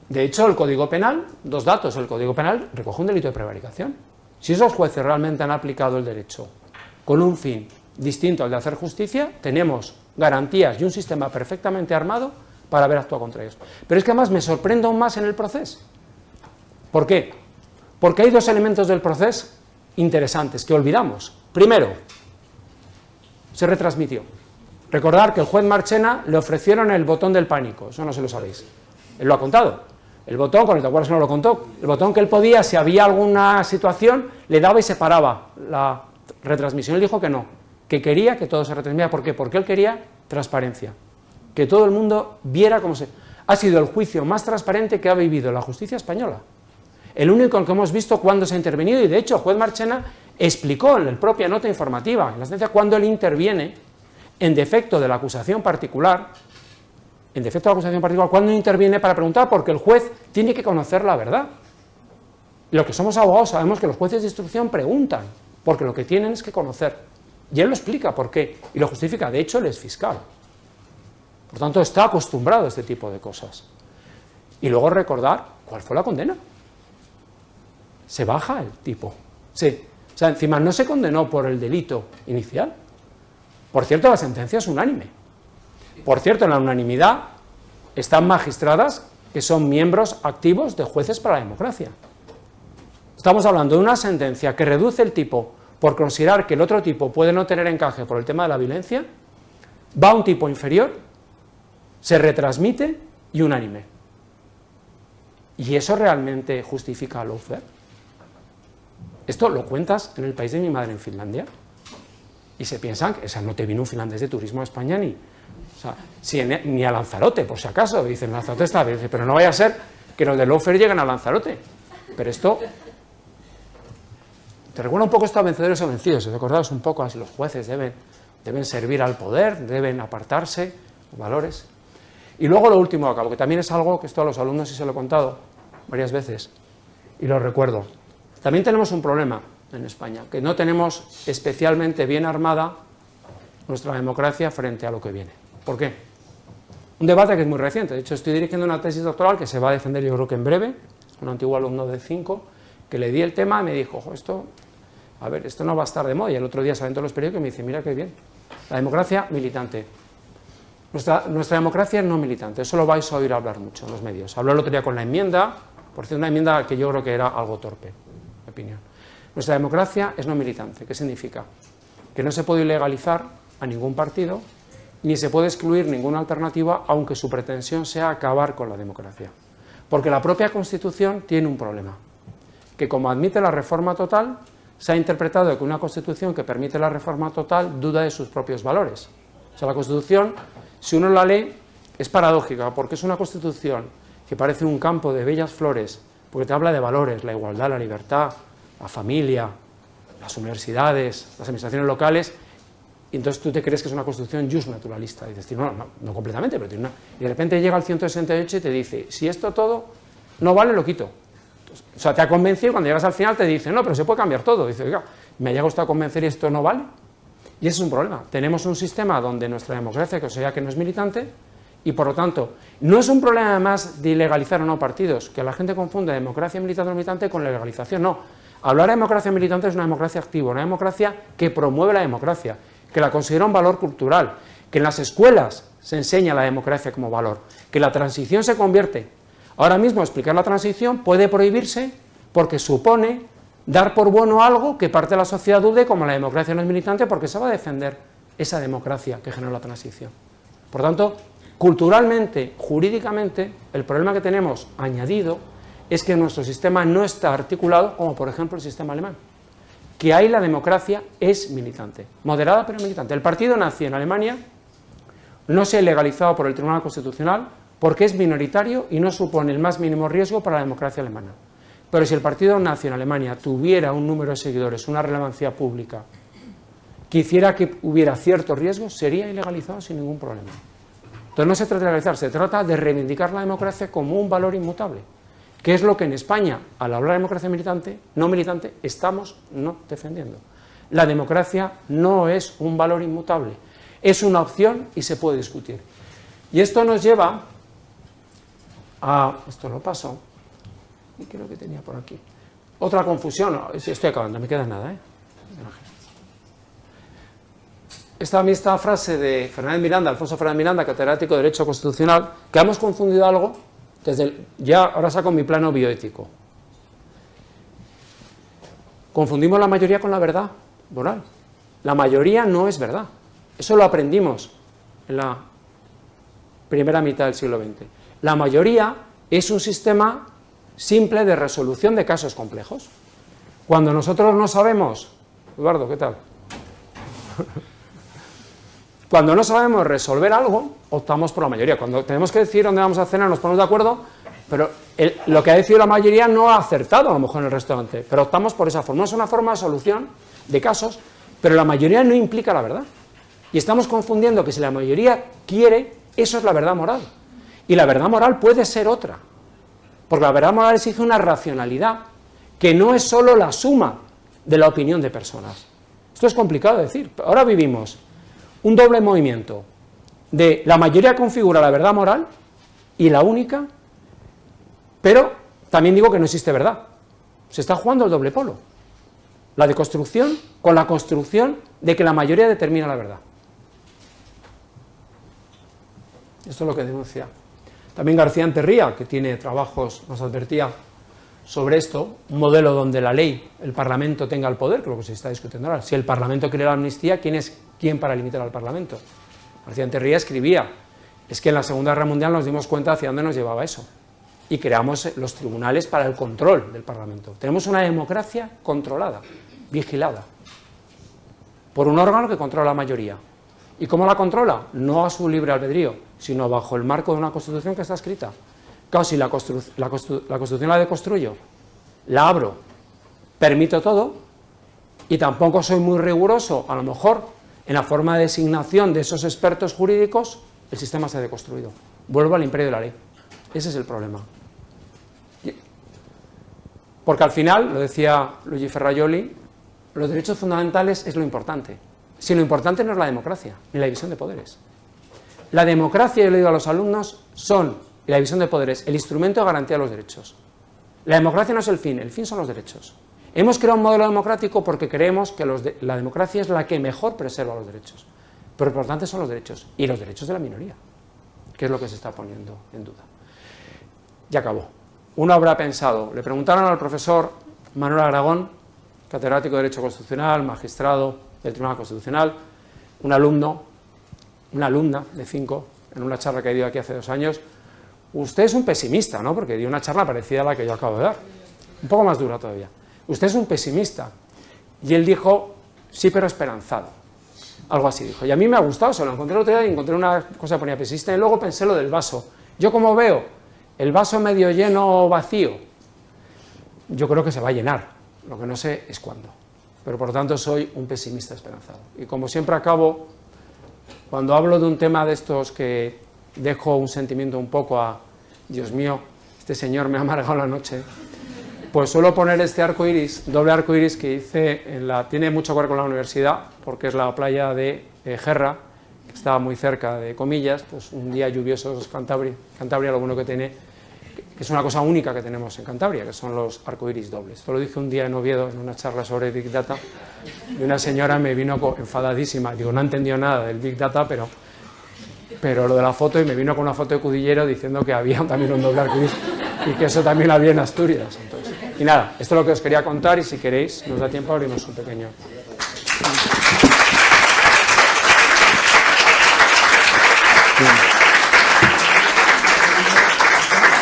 De hecho, el Código Penal, dos datos, el Código Penal recoge un delito de prevaricación. Si esos jueces realmente han aplicado el derecho con un fin distinto al de hacer justicia, tenemos garantías y un sistema perfectamente armado para haber actuado contra ellos. Pero es que además me sorprende aún más en el proceso. ¿Por qué? Porque hay dos elementos del proceso interesantes que olvidamos. Primero, se retransmitió. Recordar que el juez Marchena le ofrecieron el botón del pánico, eso no se lo sabéis. Él lo ha contado. El botón, con el te acuerdas que no lo contó, el botón que él podía, si había alguna situación, le daba y se paraba la retransmisión. Él dijo que no, que quería que todo se retransmitiera. ¿Por qué? Porque él quería transparencia, que todo el mundo viera cómo se... Ha sido el juicio más transparente que ha vivido la justicia española. El único en que hemos visto cuándo se ha intervenido, y de hecho el juez Marchena explicó en la propia nota informativa, en la sentencia, cuándo él interviene en defecto de la acusación particular, cuándo interviene para preguntar, porque el juez tiene que conocer la verdad. Los que somos abogados sabemos que los jueces de instrucción preguntan, porque lo que tienen es que conocer. Y él lo explica por qué, y lo justifica. De hecho, él es fiscal. Por tanto, está acostumbrado a este tipo de cosas. Y luego recordar cuál fue la condena. Se baja el tipo. Sí. O sea, encima no se condenó por el delito inicial. Por cierto, la sentencia es unánime. Por cierto, en la unanimidad están magistradas que son miembros activos de Jueces para la Democracia. Estamos hablando de una sentencia que reduce el tipo por considerar que el otro tipo puede no tener encaje por el tema de la violencia, va a un tipo inferior, se retransmite y unánime. ¿Y eso realmente justifica a lawfare? Esto lo cuentas en el país de mi madre, en Finlandia, y se piensan que, o sea, no te vino un finlandés de turismo a España ni a Lanzarote, por si acaso. Dicen, Lanzarote está bien, pero no vaya a ser que los de lawfare lleguen a Lanzarote. Pero esto... Te recuerda un poco esto a Vencedores o Vencidos, si os acordáis un poco, así los jueces deben servir al poder, deben apartarse, valores. Y luego lo último acabo, que también es algo que esto a los alumnos sí se lo he contado varias veces, y lo recuerdo. También tenemos un problema en España, que no tenemos especialmente bien armada nuestra democracia frente a lo que viene. ¿Por qué? Un debate que es muy reciente. De hecho, estoy dirigiendo una tesis doctoral que se va a defender yo creo que en breve, un antiguo alumno de 5, que le di el tema y me dijo, ojo, esto no va a estar de moda. Y el otro día salen todos los periódicos y me dice, mira qué bien, la democracia militante. Nuestra democracia es no militante, eso lo vais a oír hablar mucho en los medios. Habló el otro día con la enmienda, por cierto, una enmienda que yo creo que era algo torpe, mi opinión. Nuestra democracia es no militante. ¿Qué significa? Que no se puede ilegalizar a ningún partido, ni se puede excluir ninguna alternativa, aunque su pretensión sea acabar con la democracia. Porque la propia Constitución tiene un problema, que como admite la reforma total, se ha interpretado que una Constitución que permite la reforma total duda de sus propios valores. O sea, la Constitución, si uno la lee, es paradójica, porque es una Constitución que parece un campo de bellas flores, porque te habla de valores, la igualdad, la libertad, la familia, las universidades, las administraciones locales, y entonces tú te crees que es una Constitución justnaturalista, y dices, no completamente, pero tiene una... Y de repente llega el 168 y te dice, si esto todo no vale, lo quito. Entonces, o sea, te ha convencido y cuando llegas al final te dice, no, pero se puede cambiar todo. Dice, oiga, me ha llegado a convencer y esto no vale. Y ese es un problema. Tenemos un sistema donde nuestra democracia, que que no es militante, y por lo tanto, no es un problema además de ilegalizar o no partidos, que la gente confunde democracia militante o militante con legalización, no. Hablar de democracia militante es una democracia activa, una democracia que promueve la democracia, que la considera un valor cultural, que en las escuelas se enseña la democracia como valor, que la transición se convierte. Ahora mismo explicar la transición puede prohibirse porque supone dar por bueno algo que parte de la sociedad dude, como la democracia no es militante, porque se va a defender esa democracia que generó la transición. Por tanto, culturalmente, jurídicamente, el problema que tenemos añadido es que nuestro sistema no está articulado, como por ejemplo el sistema alemán, que ahí la democracia es militante, moderada pero militante. El partido nazi en Alemania no se ha legalizado por el Tribunal Constitucional porque es minoritario y no supone el más mínimo riesgo para la democracia alemana. Pero si el partido nazi en Alemania tuviera un número de seguidores, una relevancia pública, que hiciera que hubiera ciertos riesgos, sería ilegalizado sin ningún problema. Entonces no se trata de legalizar, se trata de reivindicar la democracia como un valor inmutable, que es lo que en España, al hablar de democracia militante, no militante, estamos no defendiendo. La democracia no es un valor inmutable, es una opción y se puede discutir. Y esto nos lleva a... Esto lo paso, y creo que tenía por aquí. Otra confusión, estoy acabando, me queda nada, esta frase de Fernández Miranda, Alfonso Fernández Miranda, catedrático de Derecho Constitucional, que hemos confundido algo, ahora saco mi plano bioético. Confundimos la mayoría con la verdad moral. La mayoría no es verdad. Eso lo aprendimos en la primera mitad del siglo XX. La mayoría es un sistema simple de resolución de casos complejos. Cuando nosotros no sabemos, Eduardo, ¿qué tal? Cuando no sabemos resolver algo, optamos por la mayoría. Cuando tenemos que decir dónde vamos a cenar, nos ponemos de acuerdo, pero lo que ha decidido la mayoría no ha acertado a lo mejor en el restaurante, pero optamos por esa forma. Es una forma de solución de casos, pero la mayoría no implica la verdad. Y estamos confundiendo que si la mayoría quiere, eso es la verdad moral. Y la verdad moral puede ser otra, porque la verdad moral exige una racionalidad que no es solo la suma de la opinión de personas. Esto es complicado de decir. Ahora vivimos un doble movimiento de la mayoría configura la verdad moral y la única, pero también digo que no existe verdad. Se está jugando el doble polo. La deconstrucción con la construcción de que la mayoría determina la verdad. Esto es lo que denuncia. También García Enterría, que tiene trabajos, nos advertía sobre esto, un modelo donde la ley, el Parlamento tenga el poder, que es lo que se está discutiendo ahora. Si el Parlamento quiere la amnistía, ¿quién es quién para limitar al Parlamento? García Enterría escribía, es que en la Segunda Guerra Mundial nos dimos cuenta hacia dónde nos llevaba eso. Y creamos los tribunales para el control del Parlamento. Tenemos una democracia controlada, vigilada, por un órgano que controla la mayoría. ¿Y cómo la controla? No a su libre albedrío, sino bajo el marco de una Constitución que está escrita. Claro, si la Constitución la deconstruyo, la abro, permito todo, y tampoco soy muy riguroso, a lo mejor, en la forma de designación de esos expertos jurídicos, el sistema se ha deconstruido. Vuelvo al imperio de la ley. Ese es el problema. Porque al final, lo decía Luigi Ferrajoli, los derechos fundamentales es lo importante. Si lo importante no es la democracia, ni la división de poderes. La democracia, yo le digo a los alumnos, y la división de poderes, el instrumento de garantía de los derechos. La democracia no es el fin son los derechos. Hemos creado un modelo democrático porque creemos que la democracia es la que mejor preserva los derechos. Pero lo importante son los derechos, y los derechos de la minoría, que es lo que se está poniendo en duda. Ya acabó. Uno habrá pensado, le preguntaron al profesor Manuel Aragón, catedrático de Derecho Constitucional, magistrado del Tribunal Constitucional, un alumno, una alumna de 5, en una charla que dio aquí hace 2 años, usted es un pesimista, ¿no? Porque dio una charla parecida a la que yo acabo de dar, un poco más dura todavía. Usted es un pesimista. Y él dijo, sí, pero esperanzado. Algo así dijo. Y a mí me ha gustado, se lo encontré el otro día y encontré una cosa que ponía pesimista y luego pensé lo del vaso. Yo como veo el vaso medio lleno o vacío, yo creo que se va a llenar. Lo que no sé es cuándo. Pero por lo tanto soy un pesimista esperanzado. Y como siempre acabo, cuando hablo de un tema de estos que dejo un sentimiento un poco a, Dios mío, este señor me ha amargado la noche, pues suelo poner este arco iris, doble arco iris que hice tiene mucho que ver con la universidad, porque es la playa de Gerra, que está muy cerca de Comillas, pues un día lluvioso es Cantabria lo bueno que tiene, que es una cosa única que tenemos en Cantabria, que son los arcoíris dobles. Esto lo dije un día en Oviedo, en una charla sobre Big Data, y una señora me vino enfadadísima, digo, no ha entendido nada del Big Data, pero lo de la foto, y me vino con una foto de Cudillero diciendo que había también un doble arcoíris, y que eso también había en Asturias. Entonces, y nada, esto es lo que os quería contar, y si queréis, nos da tiempo, abrimos un pequeño...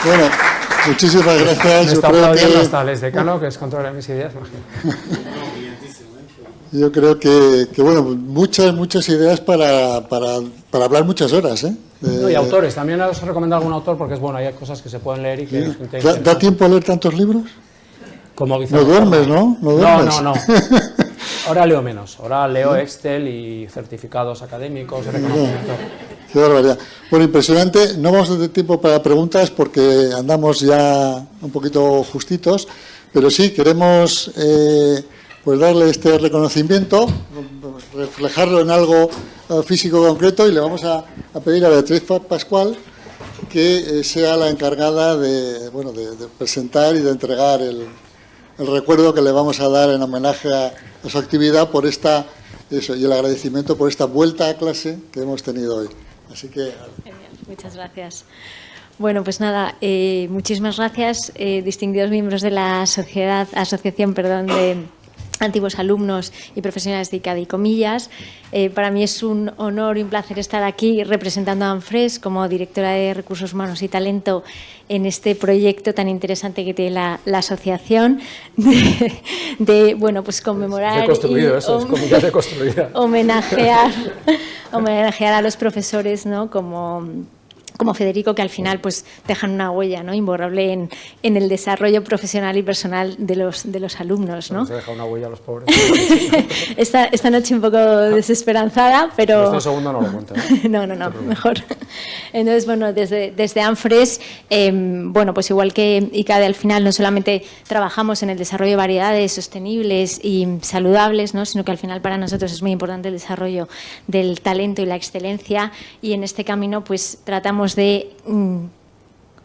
Bueno, muchísimas gracias. Me está aplaudiendo hasta el decano, que es contrario a mis ideas. Yo creo que bueno, muchas ideas para hablar muchas horas, ¿eh? No, y autores, también os recomiendo algún autor porque es bueno, hay cosas que se pueden leer y que... ¿Da tiempo a leer tantos libros? Como no duermes, ¿no? No duermes. No. Ahora leo menos, ahora leo Excel y certificados académicos, reconocimiento. Qué barbaridad. Bueno, impresionante. No vamos a tener tiempo para preguntas porque andamos ya un poquito justitos, pero sí queremos pues darle este reconocimiento, reflejarlo en algo físico concreto, y le vamos a pedir a Beatriz Pascual que sea la encargada de presentar y de entregar el recuerdo que le vamos a dar en homenaje a su actividad por esta eso, y el agradecimiento por esta vuelta a clase que hemos tenido hoy. Así que... Genial, muchas gracias. Bueno, pues nada, muchísimas gracias, distinguidos miembros de la asociación de antiguos alumnos y profesionales de ICADE y Comillas. Para mí es un honor y un placer estar aquí representando a ANFRES como directora de Recursos Humanos y Talento en este proyecto tan interesante que tiene la asociación de bueno, pues conmemorar homenajear a los profesores, ¿no? Como Federico, que al final pues dejan una huella, ¿no?, imborrable en el desarrollo profesional y personal de los alumnos, ¿no? Se deja una huella a los pobres. esta noche un poco desesperanzada, pero... Esto segundo no lo cuento, ¿no? No, mejor. Entonces, bueno, desde ANFRES, bueno, pues igual que ICADE, al final no solamente trabajamos en el desarrollo de variedades sostenibles y saludables, ¿no?, sino que al final para nosotros es muy importante el desarrollo del talento y la excelencia, y en este camino pues tratamos de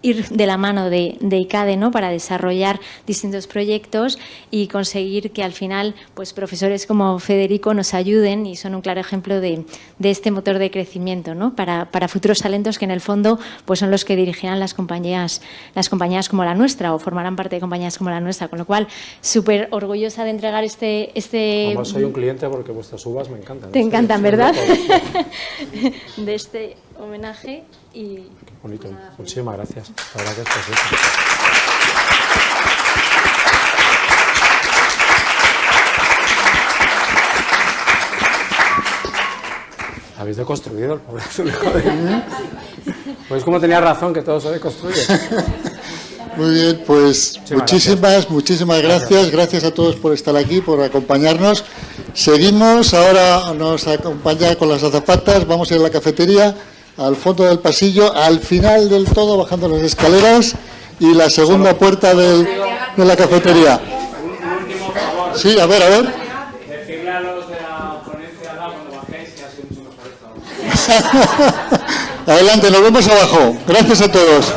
ir de la mano de ICADE, ¿no?, para desarrollar distintos proyectos y conseguir que al final pues profesores como Federico nos ayuden, y son un claro ejemplo de este motor de crecimiento, ¿no?, para futuros talentos que en el fondo pues son los que dirigirán las compañías como la nuestra o formarán parte de compañías como la nuestra, con lo cual súper orgullosa de entregar este... Además soy un cliente porque vuestras uvas me encantan. Te encantan, ¿verdad? De este homenaje y... Qué bonito. Muchísimas gracias. La verdad que es precioso. Habéis deconstruido el pobre azulejo de mí. Pues como tenía razón, que todo se deconstruye. Muy bien, pues muchísimas gracias. Gracias a todos por estar aquí, por acompañarnos. Seguimos, ahora nos acompaña con las azafatas, vamos a ir a la cafetería, al fondo del pasillo, al final del todo, bajando las escaleras, y la segunda puerta de la cafetería. Un último favor. Sí, a ver. Decirle a los de la ponencia cuando bajéis que ha sido mucho mejor esto. Adelante, nos vemos abajo. Gracias a todos.